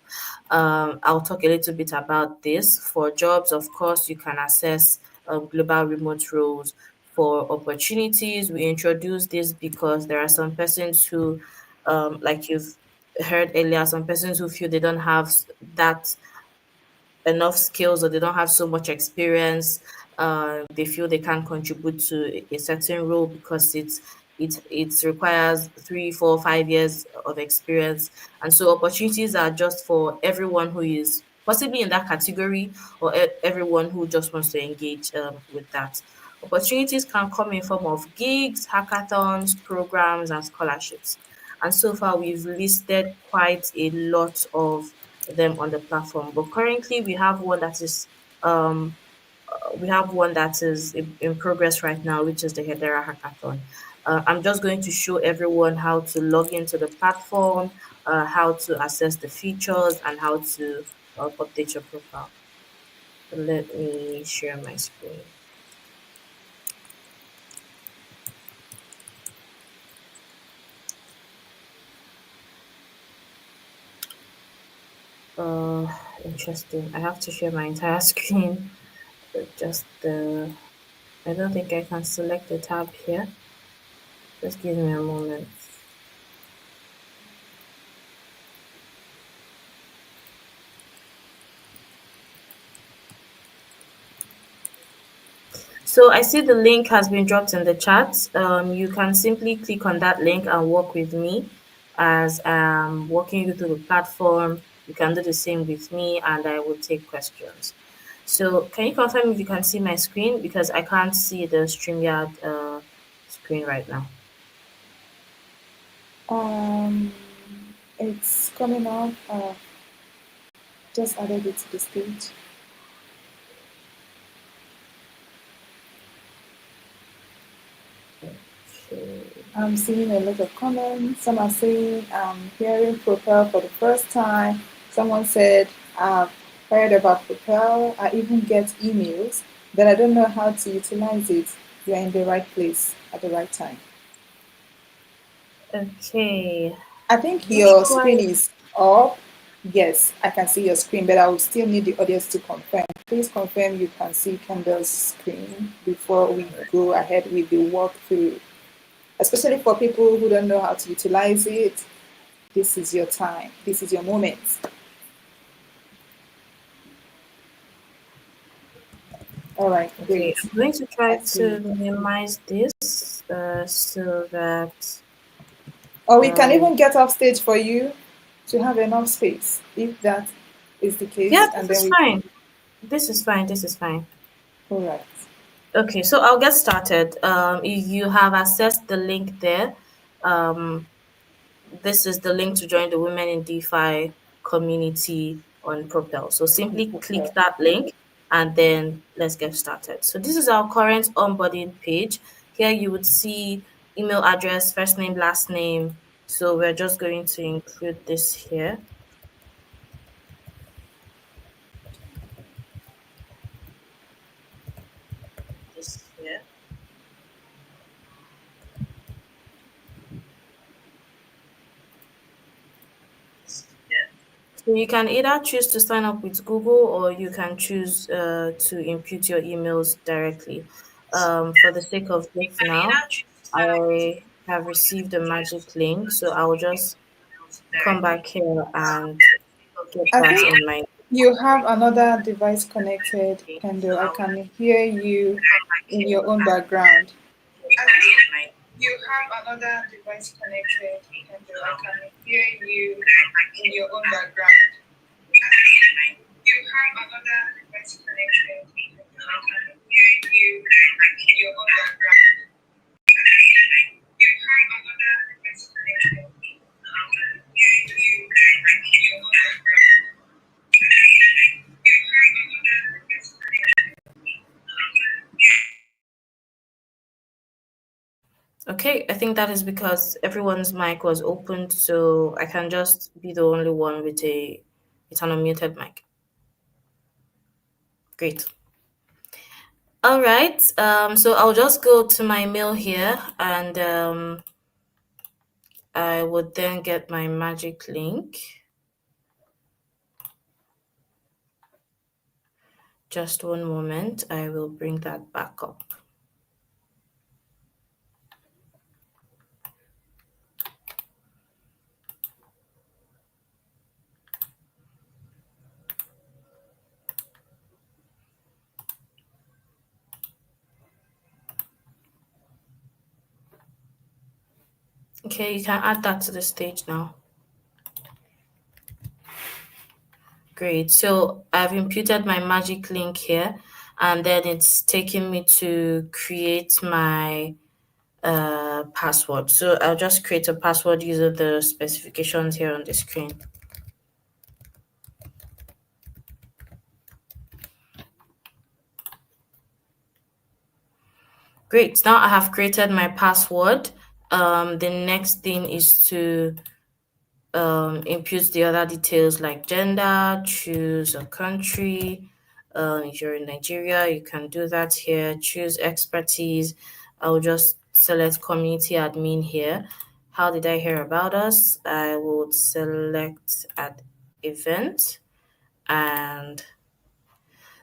I'll talk a little bit about this. For jobs, of course, you can access global remote roles. For opportunities, we introduce this because there are some persons who, like you've heard earlier, some persons who feel they don't have that enough skills or they don't have so much experience. They feel they can't contribute to a certain role because it requires 3, 4, 5 years of experience, and so opportunities are just for everyone who is possibly in that category or everyone who just wants to engage with that. Opportunities can come in form of gigs, hackathons, programs, and scholarships. And so far, we've listed quite a lot of them on the platform. But currently, um, we have one that is in progress right now, which is the Hedera Hackathon. I'm just going to show everyone how to log into the platform, how to access the features, and how to update your profile. Let me share my screen. Interesting. I have to share my entire screen. Just the. I don't think I can select the tab here. Just give me a moment. So I see the link has been dropped in the chat. You can simply click on that link and work with me as I'm walking you through the platform. You can do the same with me and I will take questions. So can you confirm if you can see my screen? Because I can't see the StreamYard screen right now. Um, it's coming up. Just added it to the stage. Okay. I'm seeing a lot of comments. Some are saying I'm hearing Propel for the first time. Someone said I've heard about Propel. I even get emails, but I don't know how to utilize it. You're in the right place at the right time. Okay. I think Looks your screen like is up. Yes, I can see your screen, but I will still need the audience to confirm. Please confirm you can see Kendall's screen before we go ahead with the walkthrough. Especially for people who don't know how to utilize it, this is your time. This is your moment. All right, okay. great. I'm going to try I see. to minimize this so that Or we can uh, even get off stage for you to have enough space, if that is the yeah, case. And this then is we, fine. This is fine. This is fine. all right. Okay, so I'll get started. If you have accessed the link there, um, this is the link to join the Women in DeFi community on Propel. So simply click Okay. that link and then let's get started. So this is our current onboarding page. Here you would see email address, first name, last name. So we're just going to include this here. This here. So you can either choose to sign up with Google or you can choose to input your emails directly. For the sake of this now, I have received a magic link, so I will just come back here and get I that think in my. you have another device connected, Kendall. I can hear you in your own background. I think you have another device connected, Kendall. I can hear you in your own background. You have another device connected, Kendall. I can hear you in your own background. You have another device connected, I can hear you in your own background. You have another device connected. Okay, I think that is because everyone's mic was opened, so I can just be the only one with an unmuted mic. Great. All right. So I'll just go to my mail here and I would then get my magic link. Just one moment. I will bring that back up. Okay, you can add that to the stage now. Great. So I've imputed my magic link here, and then it's taking me to create my password. So I'll just create a password using the specifications here on the screen. Great. Now I have created my password. The next thing is to input the other details like gender, choose a country. If you're in Nigeria, you can do that here. Choose expertise. I'll just select community admin here. How did I hear about us? I would select at event. And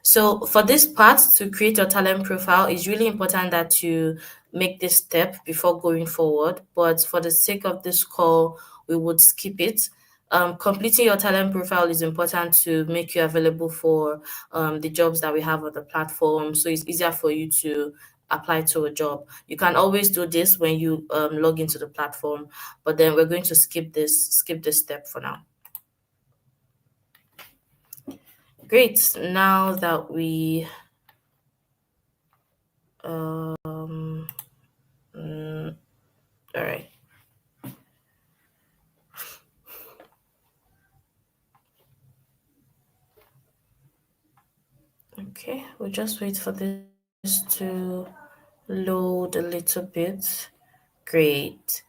so for this part, to create your talent profile, it's really important that you make this step before going forward. But for the sake of this call, we would skip it. Completing your talent profile is important to make you available for the jobs that we have on the platform. So it's easier for you to apply to a job. You can always do this when you log into the platform, but then we're going to skip this step for now. Great. Now that we all right. Okay, we'll just wait for this to load a little bit. Great.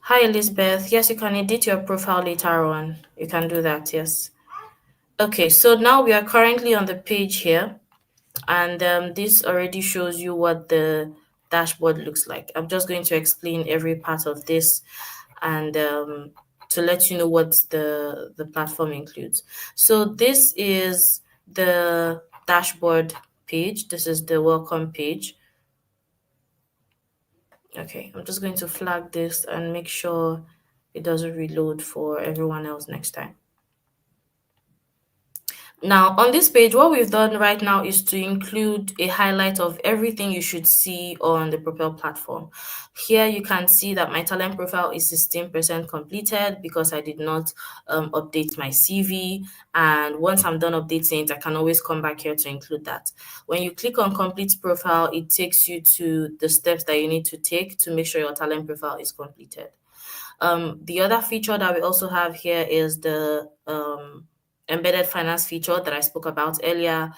Hi, Elizabeth. Yes, you can edit your profile later on. You can do that, yes. Okay, so now we are currently on the page here, and this already shows you what the dashboard looks like. I'm just going to explain every part of this and to let you know what the platform includes. So this is the dashboard page. This is the welcome page. Okay, I'm just going to flag this and make sure it doesn't reload for everyone else next time. Now, on this page, what we've done right now is to include a highlight of everything you should see on the Propel platform. Here, you can see that my talent profile is 16% completed because I did not update my CV. And once I'm done updating it, I can always come back here to include that. When you click on complete profile, it takes you to the steps that you need to take to make sure your talent profile is completed. The other feature that we also have here is the embedded finance feature that I spoke about earlier,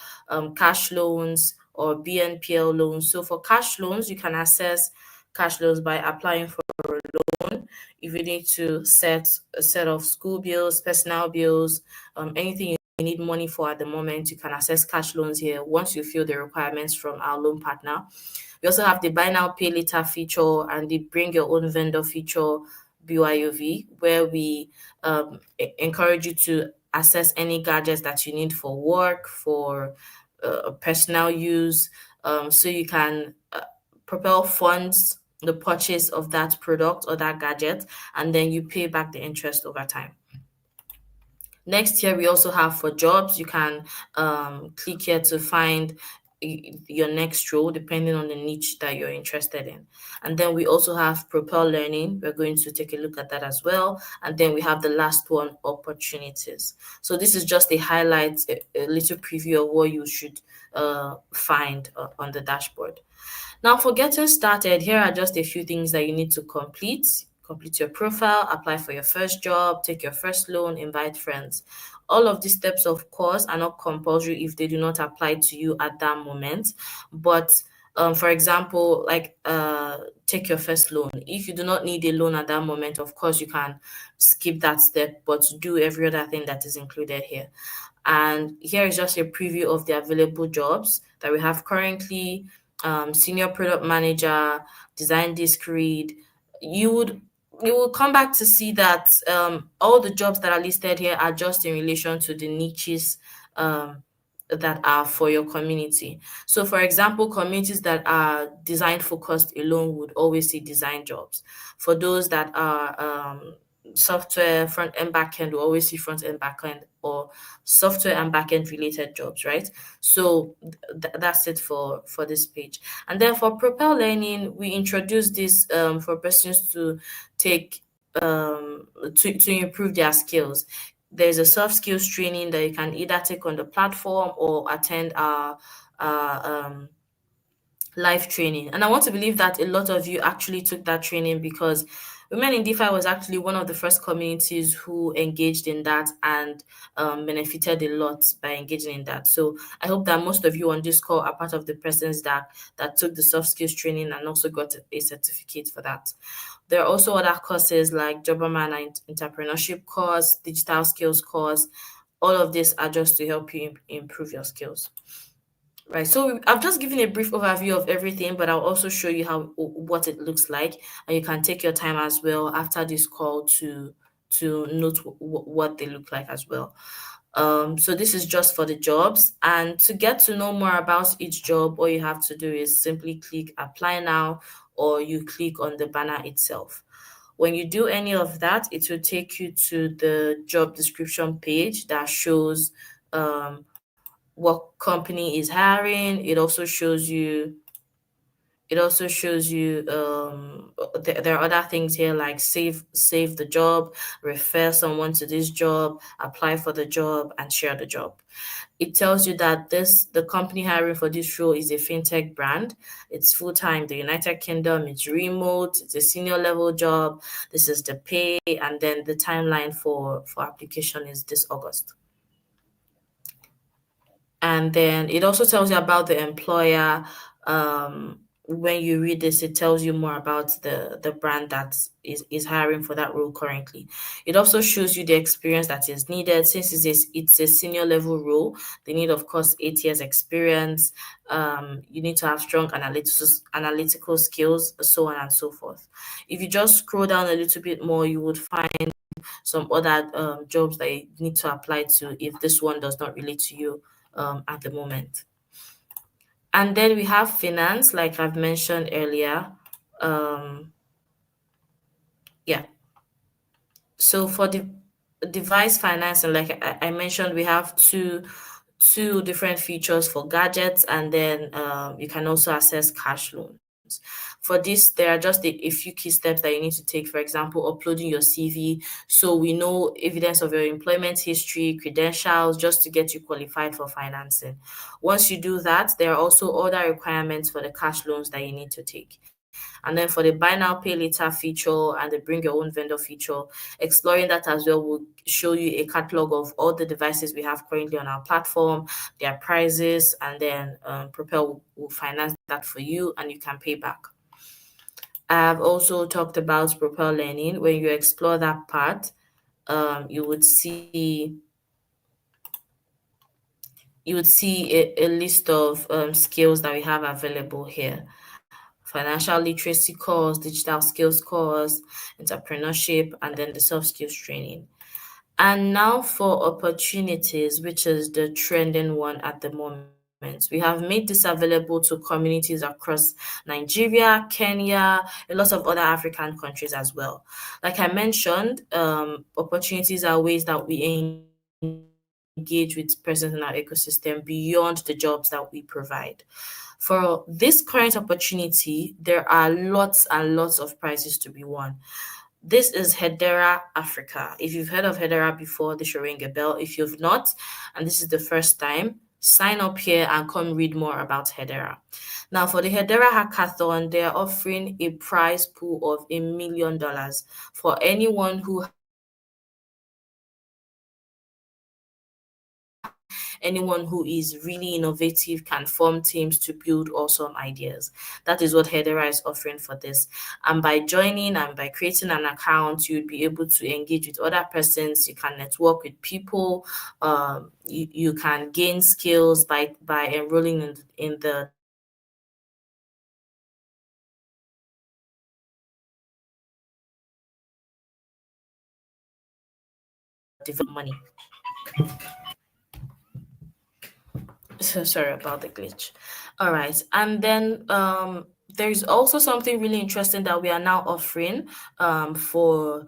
cash loans or BNPL loans. So for cash loans, you can access cash loans by applying for a loan. If you need to set a set of school bills, personal bills, anything you need money for at the moment, you can access cash loans here once you fill the requirements from our loan partner. We also have the buy now, pay later feature and the bring your own vendor feature, BYOV, where we encourage you to access any gadgets that you need for work, for personal use, so you can propel funds the purchase of that product or that gadget, and then you pay back the interest over time. Next here, we also have for jobs. You can click here to find your next role depending on the niche that you're interested in. And then we also have Propel Learning. We're going to take a look at that as well. And then we have the last one, opportunities. So this is just a highlight, a little preview of what you should find on the dashboard. Now, for getting started, here are just a few things that you need to complete. Complete your profile, apply for your first job, take your first loan, invite friends. All of these steps, of course, are not compulsory if they do not apply to you at that moment. But for example, like take your first loan. If you do not need a loan at that moment, of course, you can skip that step, but do every other thing that is included here. And here is just a preview of the available jobs that we have currently. Senior product manager, design disc read. You will come back to see that all the jobs that are listed here are just in relation to the niches that are for your community. So, for example, communities that are design focused alone would always see design jobs. For those that are software front end back end, will always see front end back end or software and back end related jobs, right? So that's it for this page. And then for Propel Learning, we introduced this for persons to take to improve their skills. There's a soft skills training that you can either take on the platform or attend our live training. And I want to believe that a lot of you actually took that training because Women in DeFi was actually one of the first communities who engaged in that and benefited a lot by engaging in that. So I hope that most of you on this call are part of the persons that took the soft skills training and also got a certificate for that. There are also other courses like Jobberman and Entrepreneurship course, Digital Skills course. All of these are just to help you improve your skills. Right, so I've just given a brief overview of everything, but I'll also show you what it looks like, and you can take your time as well after this call to note what they look like as well. So this is just for the jobs. And to get to know more about each job, all you have to do is simply click apply now, or you click on the banner itself. When you do any of that, it will take you to the job description page that shows what company is hiring. It also shows you there are other things here like save the job, refer someone to this job, apply for the job, and share the job. It tells you that this the company hiring for this role is a fintech brand. It's full time, the United Kingdom, it's remote, it's a senior level job. This is the pay, and then the timeline for application is this August. And then it also tells you about the employer. When you read this, it tells you more about the brand that is hiring for that role currently. It also shows you the experience that is needed. Since it's a senior level role, they need, of course, 8 years experience. You need to have strong analytical skills, so on and so forth. If you just scroll down a little bit more, you would find some other jobs that you need to apply to if this one does not relate to you at the moment. And then we have finance, like I've mentioned earlier. Um, yeah. So for the device financing, like I mentioned, we have two different features for gadgets, and then you can also access cash loans. For this, there are just a few key steps that you need to take. For example, uploading your CV, so we know evidence of your employment history, credentials, just to get you qualified for financing. Once you do that, there are also other requirements for the cash loans that you need to take. And then for the buy now, pay later feature and the bring your own vendor feature, exploring that as well will show you a catalog of all the devices we have currently on our platform, their prices, and then Propel will finance that for you and you can pay back. I've also talked about Propel Learning. When you explore that part, you would see a list of skills that we have available here: financial literacy course, digital skills course, entrepreneurship, and then the soft skills training. And now for opportunities, which is the trending one at the moment. We have made this available to communities across Nigeria, Kenya, a lot of other African countries as well. Like I mentioned, opportunities are ways that we engage with persons in our ecosystem beyond the jobs that we provide. For this current opportunity, there are lots and lots of prizes to be won. This is Hedera Africa. If you've heard of Hedera before, this should ring a bell. If you've not, and this is the first time, sign up here and come read more about Hedera. Now, for the Hedera Hackathon, they are offering a prize pool of $1 million for anyone who has innovative ideas, anyone who is really innovative, can form teams to build awesome ideas. That is what Hedera is offering for this. And by joining and by creating an account, you'd be able to engage with other persons. You can network with people. You can gain skills by enrolling in the development community, and then you can also money. So sorry about the glitch. All right. And then there's also something really interesting that we are now offering for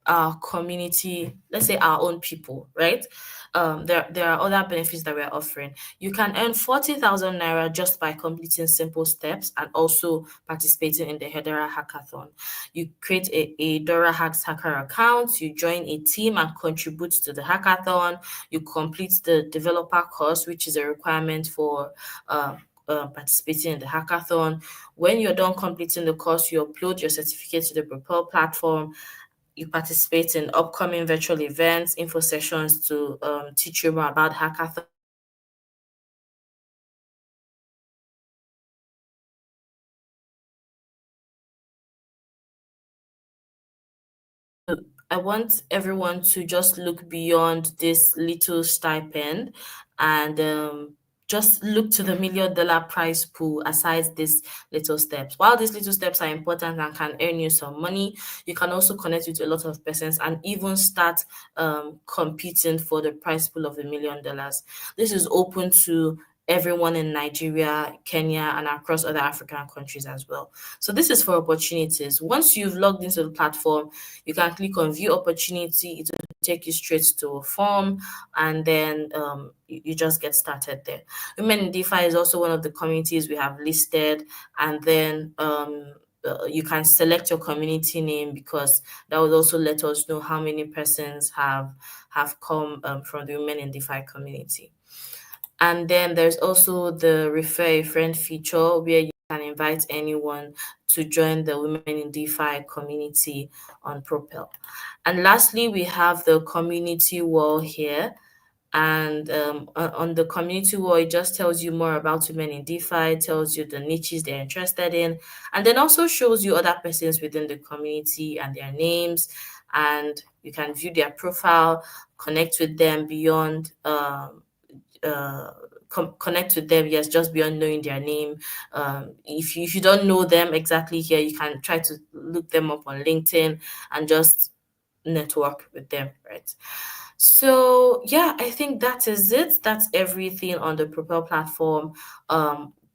our community, let's say our own people, right? There are other benefits that we are offering. You can earn 40,000 naira just by completing simple steps and also participating in the Hedera Hackathon. You create a Dora Hacks hacker account, you join a team and contribute to the hackathon, you complete the developer course, which is a requirement for participating in the hackathon. When you're done completing the course, you upload your certificate to the Propel platform. You participate in upcoming virtual events, info sessions to teach you more about hackathons, and then you can also join community events I want everyone to just look beyond this little stipend and just look to the $1 million prize pool aside these little steps. While these little steps are important and can earn you some money, you can also connect with a lot of persons and even start competing for the prize pool of $1 million. This is open to everyone in Nigeria, Kenya, and across other African countries as well. So this is for opportunities. Once you've logged into the platform, you can click on view opportunity. It will take you straight to a form, and then you just get started there. Women in DeFi is also one of the communities we have listed, and then you can select your community name, because that would also let us know how many persons have come from the Women in DeFi community. And then there's also the refer a friend feature, where you can invite anyone to join the Women in DeFi community on Propel. And lastly, we have the community wall here. And on the community wall, it just tells you more about Women in DeFi, tells you the niches they're interested in, and then also shows you other persons within the community and their names. And you can view their profile, connect with them beyond connect with them, yes, just beyond knowing their name. If you don't know them exactly here, you can try to look them up on LinkedIn and just network with them, right? So yeah, I think that is it. That's everything on the Propel platform.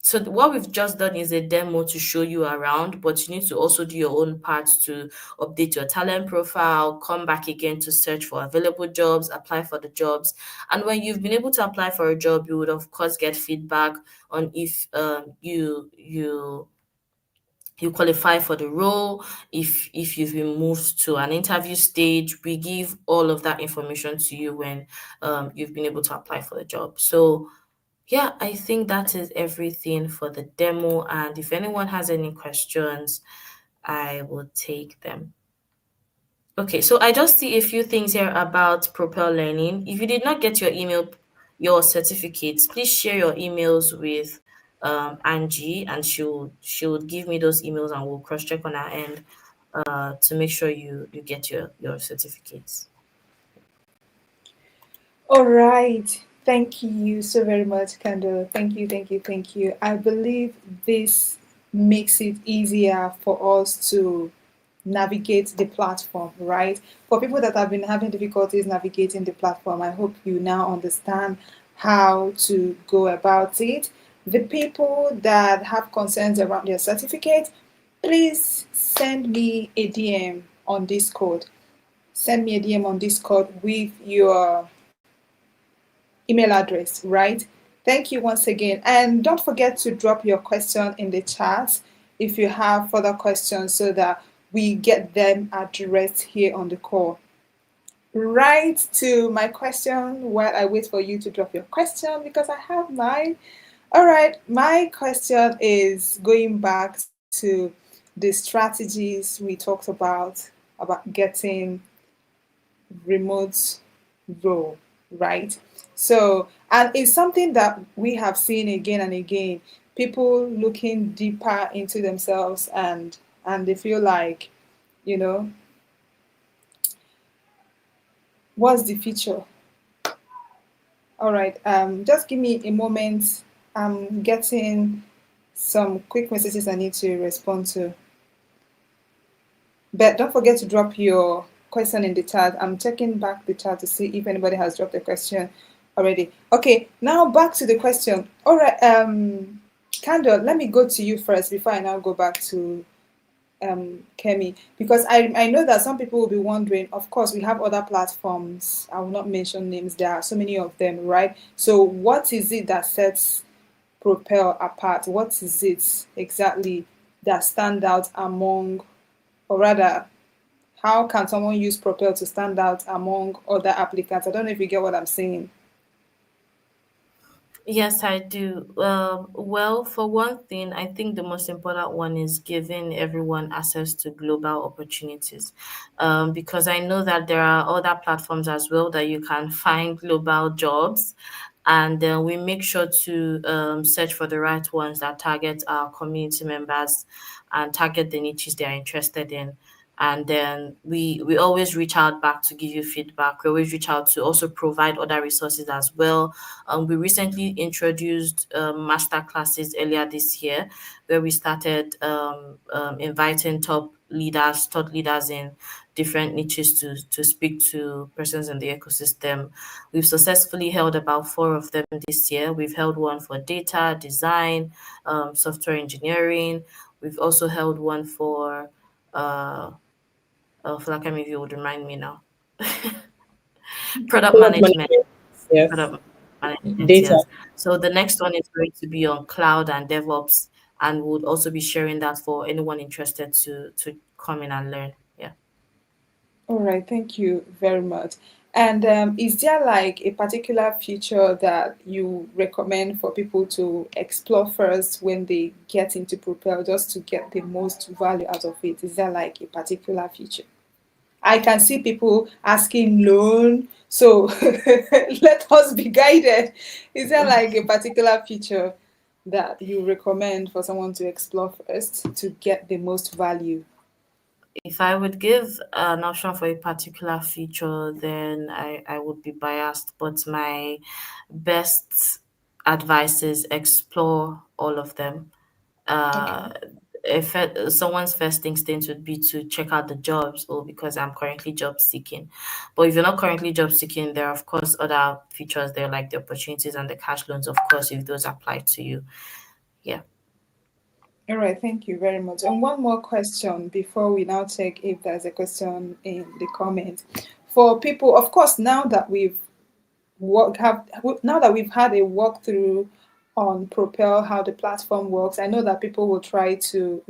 So what we've just done is a demo to show you around, but you need to also do your own part to update your talent profile, come back again to search for available jobs, apply for the jobs. And when you've been able to apply for a job, you would of course get feedback on if you qualify for the role. If you've been moved to an interview stage, we give all of that information to you when you've been able to apply for the job. So yeah, I think that is everything for the demo. And if anyone has any questions, I will take them. Okay, so I just see a few things here about Propel Learning. If you did not get your certificates, please share your emails with Angie, and she'll give me those emails, and we'll cross check on our end to make sure you get your certificates. All right. Thank you so very much, Kendall. Thank you, thank you, thank you. I believe this makes it easier for us to navigate the platform, right? For people that have been having difficulties navigating the platform, I hope you now understand how to go about it. The people that have concerns around their certificate, please send me a DM on Discord. Send me a DM on Discord with your email address, right? Thank you once again. And don't forget to drop your question in the chat if you have further questions, so that we get them addressed here on the call. Right to my question while I wait for you to drop your question, because I have mine. All right, my question is going back to the strategies we talked about getting remote role, right? So, and it's something that we have seen again and again. People looking deeper into themselves, and they feel like, you know, what's the future? All right, just give me a moment. I'm getting some quick messages I need to respond to. But don't forget to drop your question in the chat. I'm checking back the chat to see if anybody has dropped a question already. Okay, now back to the question. All right, Candle, let me go to you first before I now go back to Kemi, because I know that some people will be wondering. Of course, we have other platforms. I will not mention names. There are so many of them, right? So what is it that sets Propel apart? What is it exactly that stand out among, or rather, how can someone use Propel to stand out among other applicants? I don't know if you get what I'm saying. Yes, I do. Well, for one thing, I think the most important one is giving everyone access to global opportunities. Because I know that there are other platforms as well that you can find global jobs, and we make sure to search for the right ones that target our community members and target the niches they are interested in. and then we always reach out back to give you feedback. We always reach out to also provide other resources as well. We recently introduced master classes earlier this year, where we started inviting thought leaders in different niches to speak to persons in the ecosystem. We've successfully held about four of them this year. We've held one for data design, software engineering. We've also held one for Falakam, if you would remind me now. Product Product management. management. Yes. Product management, Data. yes. So the next one is going to be on cloud and DevOps, and we'll also be sharing that for anyone interested to come in and learn. Yeah. All right, thank you very much. And is there like a particular feature that you recommend for people to explore first when they get into Propel, just to get the most value out of it? Is there like a particular feature? I can see people asking loan, so let us be guided. Is there like a particular feature that you recommend for someone to explore first to get the most value? If I would give an option for a particular feature, then I would be biased, but my best advice is explore all of them. Okay. uh if someone's first instinct would be to check out the jobs, or because I'm currently job seeking. But if you're not currently job seeking, there are of course other features there, like the opportunities and the cash loans, of course, if those apply to you. Yeah. All right, thank you very much. And one more question before we now check if there's a question in the comments. For people, of course, now that we've had a walkthrough on Propel, how the platform works, I know that people will try to,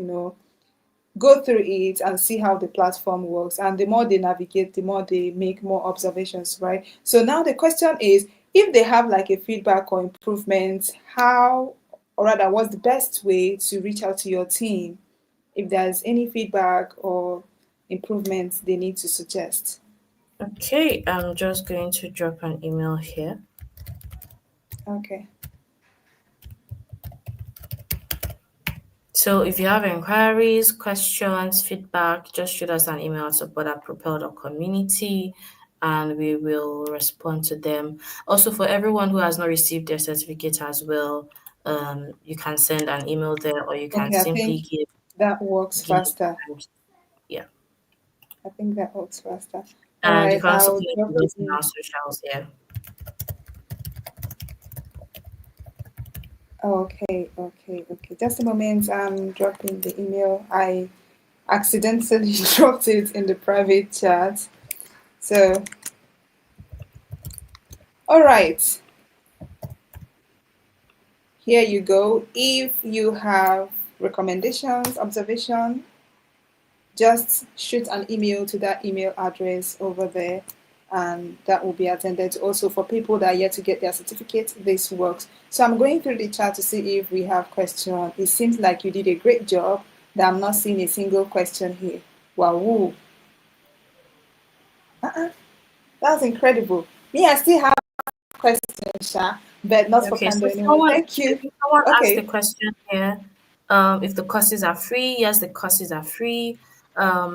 go through it and see how the platform works. And the more they navigate, the more they make more observations, right? So now the question is, if they have like a feedback or improvement, how, or rather, what's the best way to reach out to your team if there's any feedback or improvements they need to suggest? Okay, I'm just going to drop an email here. Okay. So if you have inquiries, questions, feedback, just shoot us an email at support@propel.community, and we will respond to them. Also, for everyone who has not received their certificate as well, you can send an email there, or you can Okay, I simply think that works give faster. yeah. I think that works faster. All And you right, can also I'll connect drop with it us in in. our socials. Yeah. Okay, okay, okay. Just a moment. I'm dropping the email. I accidentally dropped it in the private chat. So, all right, here you go. If you have recommendations, observation, just shoot an email to that email address over there, and that will be attended to. Also, for people that are yet to get their certificate, this works. So I'm going through the chat to see if we have questions. It seems like you did a great job, that I'm not seeing a single question here. Wow. That's incredible. Me, I still have questions, Sha, but not for Okay, so Kando anymore. Thank you. someone asked a Okay. question here. If the courses are free, yes, the courses are free.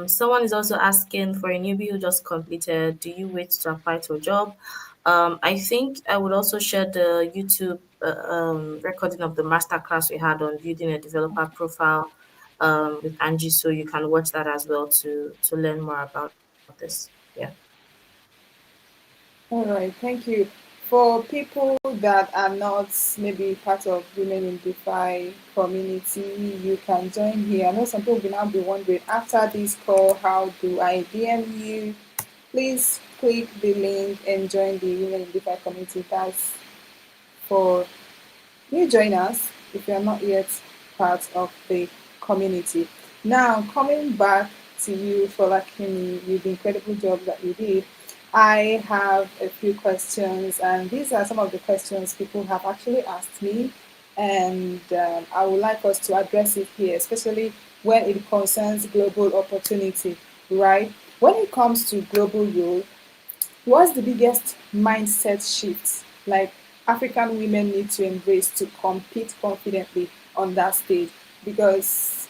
Someone is also asking, for a newbie who just completed, do you wait to apply to a job? I think I would also share the YouTube recording of the masterclass we had on building a developer profile with Angie, so you can watch that as well to learn more about this. Yeah. All right, thank you. For people that are not maybe part of Women in DeFi community, you can join here. I know some people will now be wondering, after this call, how do I DM you? Please click the link and join the Women in DeFi community. That's for new joiners if you are not yet part of the community. Now, coming back to you, Folakini, with the incredible job that you did, I have a few questions, and these are some of the questions people have actually asked me, and I would like us to address it here, especially when it concerns global opportunity, right? When it comes to global role, what's the biggest mindset shift like African women need to embrace to compete confidently on that stage? Because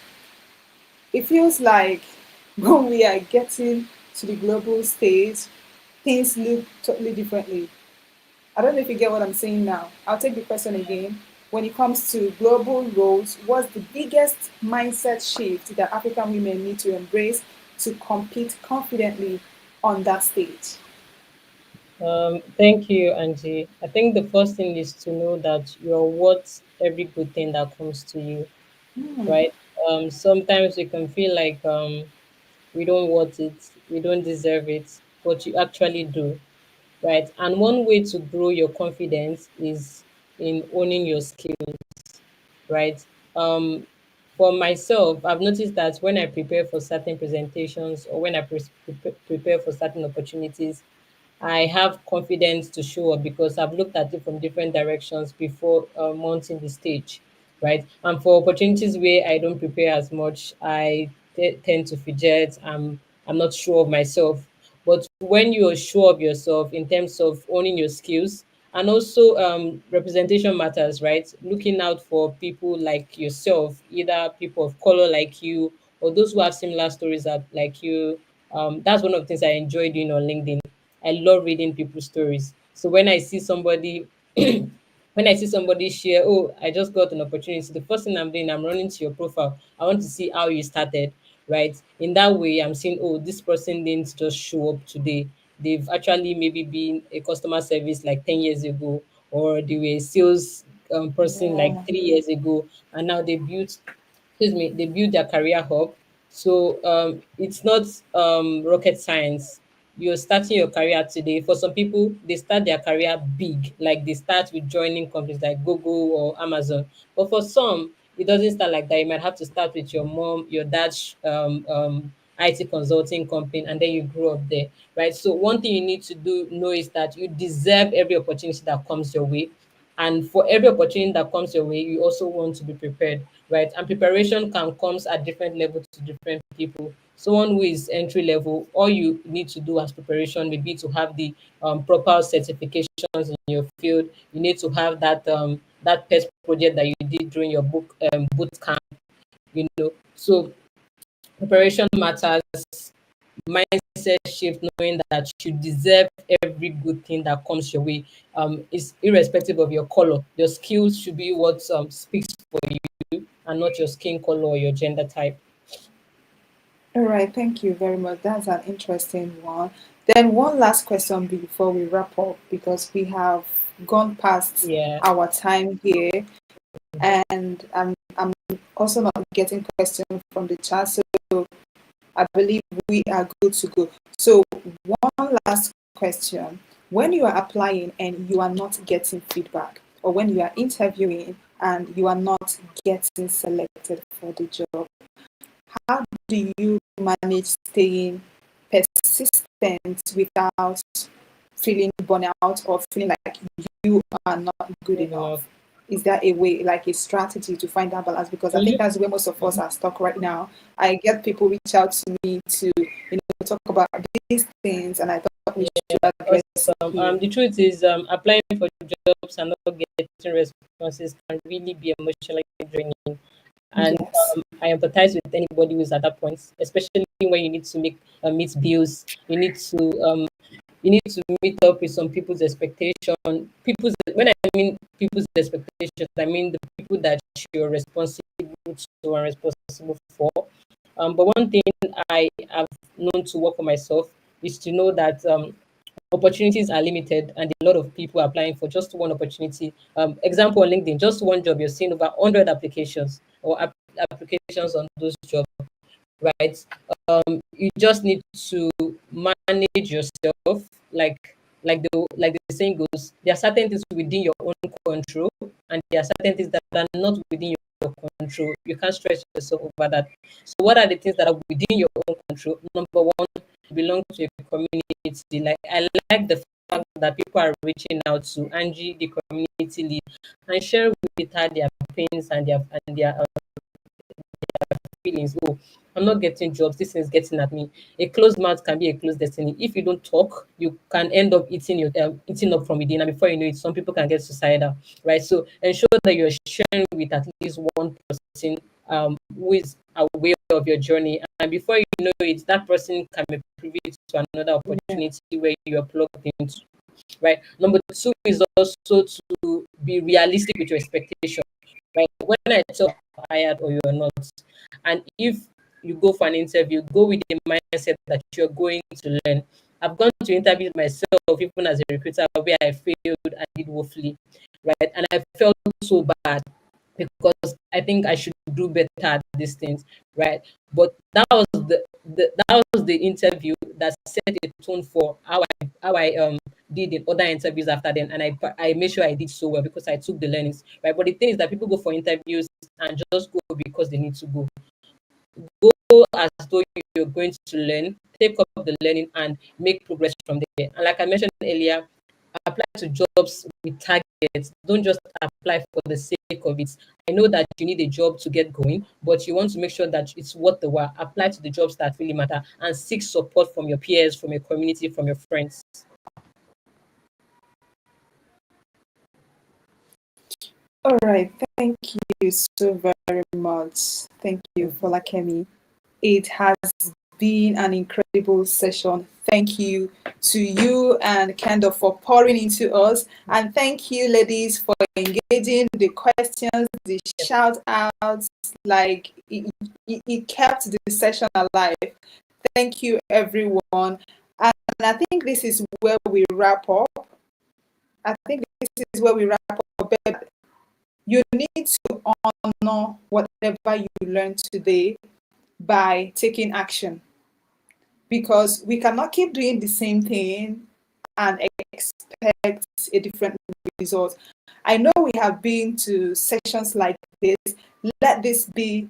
it feels like when we are getting to the global stage, things look totally differently. I don't know if you get what I'm saying now. I'll take the question again. When it comes to global roles, what's the biggest mindset shift that African women need to embrace to compete confidently on that stage? Thank you, Angie. I think the first thing is to know that you're worth every good thing that comes to you, right? Sometimes we can feel like we don't want it, we don't deserve it, but you actually do, right? And one way to grow your confidence is in owning your skill, right? Um, for myself, I've noticed that when I prepare for certain presentations or when I prepare for certain opportunities, I have confidence to show up because I've looked at it from different directions before mounting the stage, right? And for opportunities where I don't prepare as much, I tend to fidget. I'm not sure of myself. But when you're sure of yourself in terms of owning your skills, and also representation matters, right? Looking out for people like yourself, either people of color like you or those who have similar stories like you. That's one of the things I enjoy doing on LinkedIn. I love reading people's stories. So when I see somebody when I see somebody share, oh, I just got an opportunity, the first thing I'm doing, I'm running to your profile. I want to see how you started, right? In that way, I'm seeing, oh, this person didn't just show up today. They've actually maybe been a customer service like 10 years ago, or they were a sales person like Yeah. 3 years ago, and now they build their career hub. So it's not rocket science. You're starting your career today. For some people, they start their career big, like they start with joining companies like Google or Amazon. But for some, it doesn't start like that. You might have to start with your mom, your dad's IT consulting company, and then you grow up there, right? So one thing you need to know is that you deserve every opportunity that comes your way, and for every opportunity that comes your way, you also want to be prepared, right? And preparation can comes at different levels to different people. Someone who is entry level, all you need to do as preparation may be to have the proper certifications in your field. You need to have that pest project that you did during your boot camp, so preparation matters. Mindset shift, knowing that you deserve every good thing that comes your way, is irrespective of your color. Your skills should be what speaks for you, and not your skin color or your gender type. All right, thank you very much. That's an interesting one. Then one last question before we wrap up because we have gone past Yeah. our time here, and I'm also not getting questions from the chat, so I believe we are good to go. So one last question: when you are applying and you are not getting feedback, or when you are interviewing and you are not getting selected for the job, how do you manage staying persistent without feeling burnout or feeling like you are not good Good enough. enough? Is there a way, like a strategy to find that balance? Because I think Mhm, that's where most of us mhm. are stuck right now. I get people reach out to me to, talk about these things, and I thought we Yeah, should address it awesome. here. The truth is, applying for jobs and not getting responses can really be emotionally draining. And Yes. I empathize with anybody who's at that point, especially when you need to meet bills. You need to meet up with some people's expectation. People's When I mean people's expectations, I mean the people that you're responsible to and responsible for. But one thing I have known to work for myself is to know that opportunities are limited and a lot of people are applying for just one opportunity. Example on LinkedIn, just one job, you're seeing over 100 applications or applications on those jobs, right? You just need to manage yourself, like the saying goes. There are certain things within your own control, and there are certain things that are not within your control. You can't stress yourself over that. So, what are the things that are within your own control? Number one, you belong to a community. Like I like the fact that people are reaching out to Angie, the community lead, and sharing with her their pains and their feelings. Oh, I'm not getting jobs. This is getting at me. A closed mouth can be a closed destiny. If you don't talk, you can end up eating up from within, and before you know it, some people can get suicidal, right? So ensure that you're sharing with at least one person who is aware of your journey and before you know it, that person can be privy to another Yeah. opportunity where you are plugged into, right? Number two is also to be realistic with your expectation, right? When I tell you hired or you're not, and if you go for an interview, go with the mindset that you're going to learn. I've gone to interviews myself, even as a recruiter, where I failed, I did woefully, right? And I felt so bad because I think I should do better at these things, right? But that was the interview that set a tone for how I did in other interviews after then, and I made sure I did so well because I took the learnings, right? But the thing is that people go for interviews and just go because they need to go. Go as though you're going to learn, take up the learning and make progress from there. And like I mentioned earlier, apply to jobs with targets. Don't just apply for the sake of it. I know that you need a job to get going, but you want to make sure that it's worth the while. Apply to the jobs that really matter and seek support from your peers, from your community, from your friends. All right. Thank you so very much. Thank you, Folakemi. It has been an incredible session. Thank you to you and Kendall for pouring into us. And thank you, ladies, for engaging the questions, the shout outs. Like it kept the session alive. Thank you, everyone. And I think this is where we wrap up. I think this is where we wrap up. You need to honor whatever you learned today by taking action, because we cannot keep doing the same thing and expect a different result. I know we have been to sessions like this. Let this be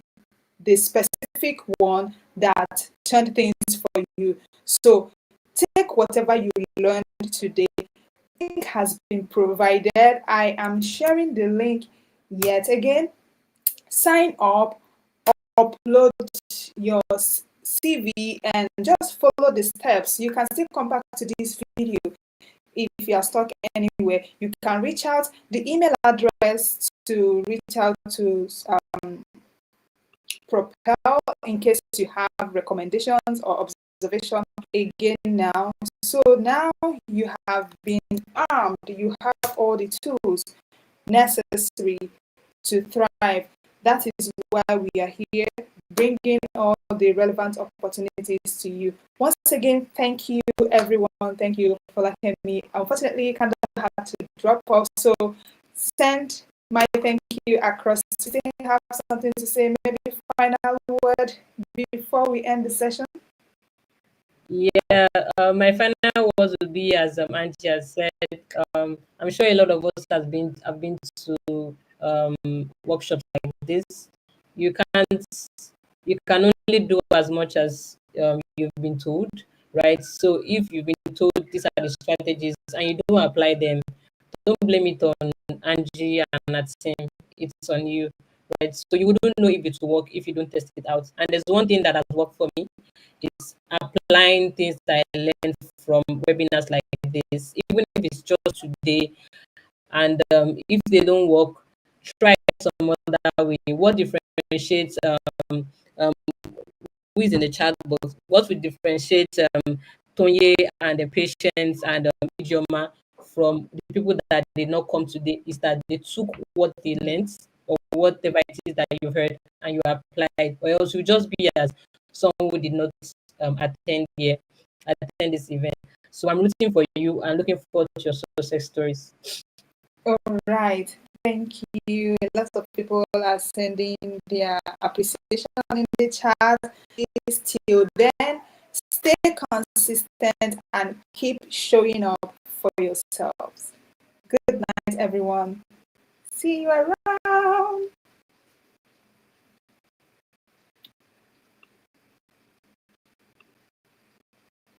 the specific one that turned things for you. So take whatever you learned today. Link has been provided. I am sharing the link yet again. Sign up, upload your CV, and just follow the steps. You can still come back to this video if you are stuck anywhere. You can reach out. The email address to reach out to Propel in case you have recommendations or observations again now. So now you have been armed. You have all the tools necessary to thrive. That is why we are here, bringing all the relevant opportunities to you. Once again, thank you, everyone. Thank you for letting me. Unfortunately, Kanda had to drop off, so send my thank you across. Do you think you have something to say? Maybe final word before we end the session? Yeah, my final words would be as Angie has said. I'm sure a lot of us have been to workshops like this. You can't you can only do as much as you've been told, right? So if you've been told these are the strategies and you don't apply them, don't blame it on Angie and that team. It's on you, right? So you wouldn't know if it will work if you don't test it out. And there's one thing that has worked for me is applying things that I learned from webinars like this, even if it's just today. And if they don't work, try some other way. What differentiates um, who is in the chat box? What will differentiate Tonye and the patients and Ijoma from the people that did not come today is that they took what they learned or whatever it is that you heard and you applied, or else you just be as someone who did not attend this event. So I'm rooting for you and looking forward to your success stories. All right. Thank you. Lots of people are sending their appreciation in the chat. Till then, stay consistent and keep showing up for yourselves. Good night, everyone. See you around.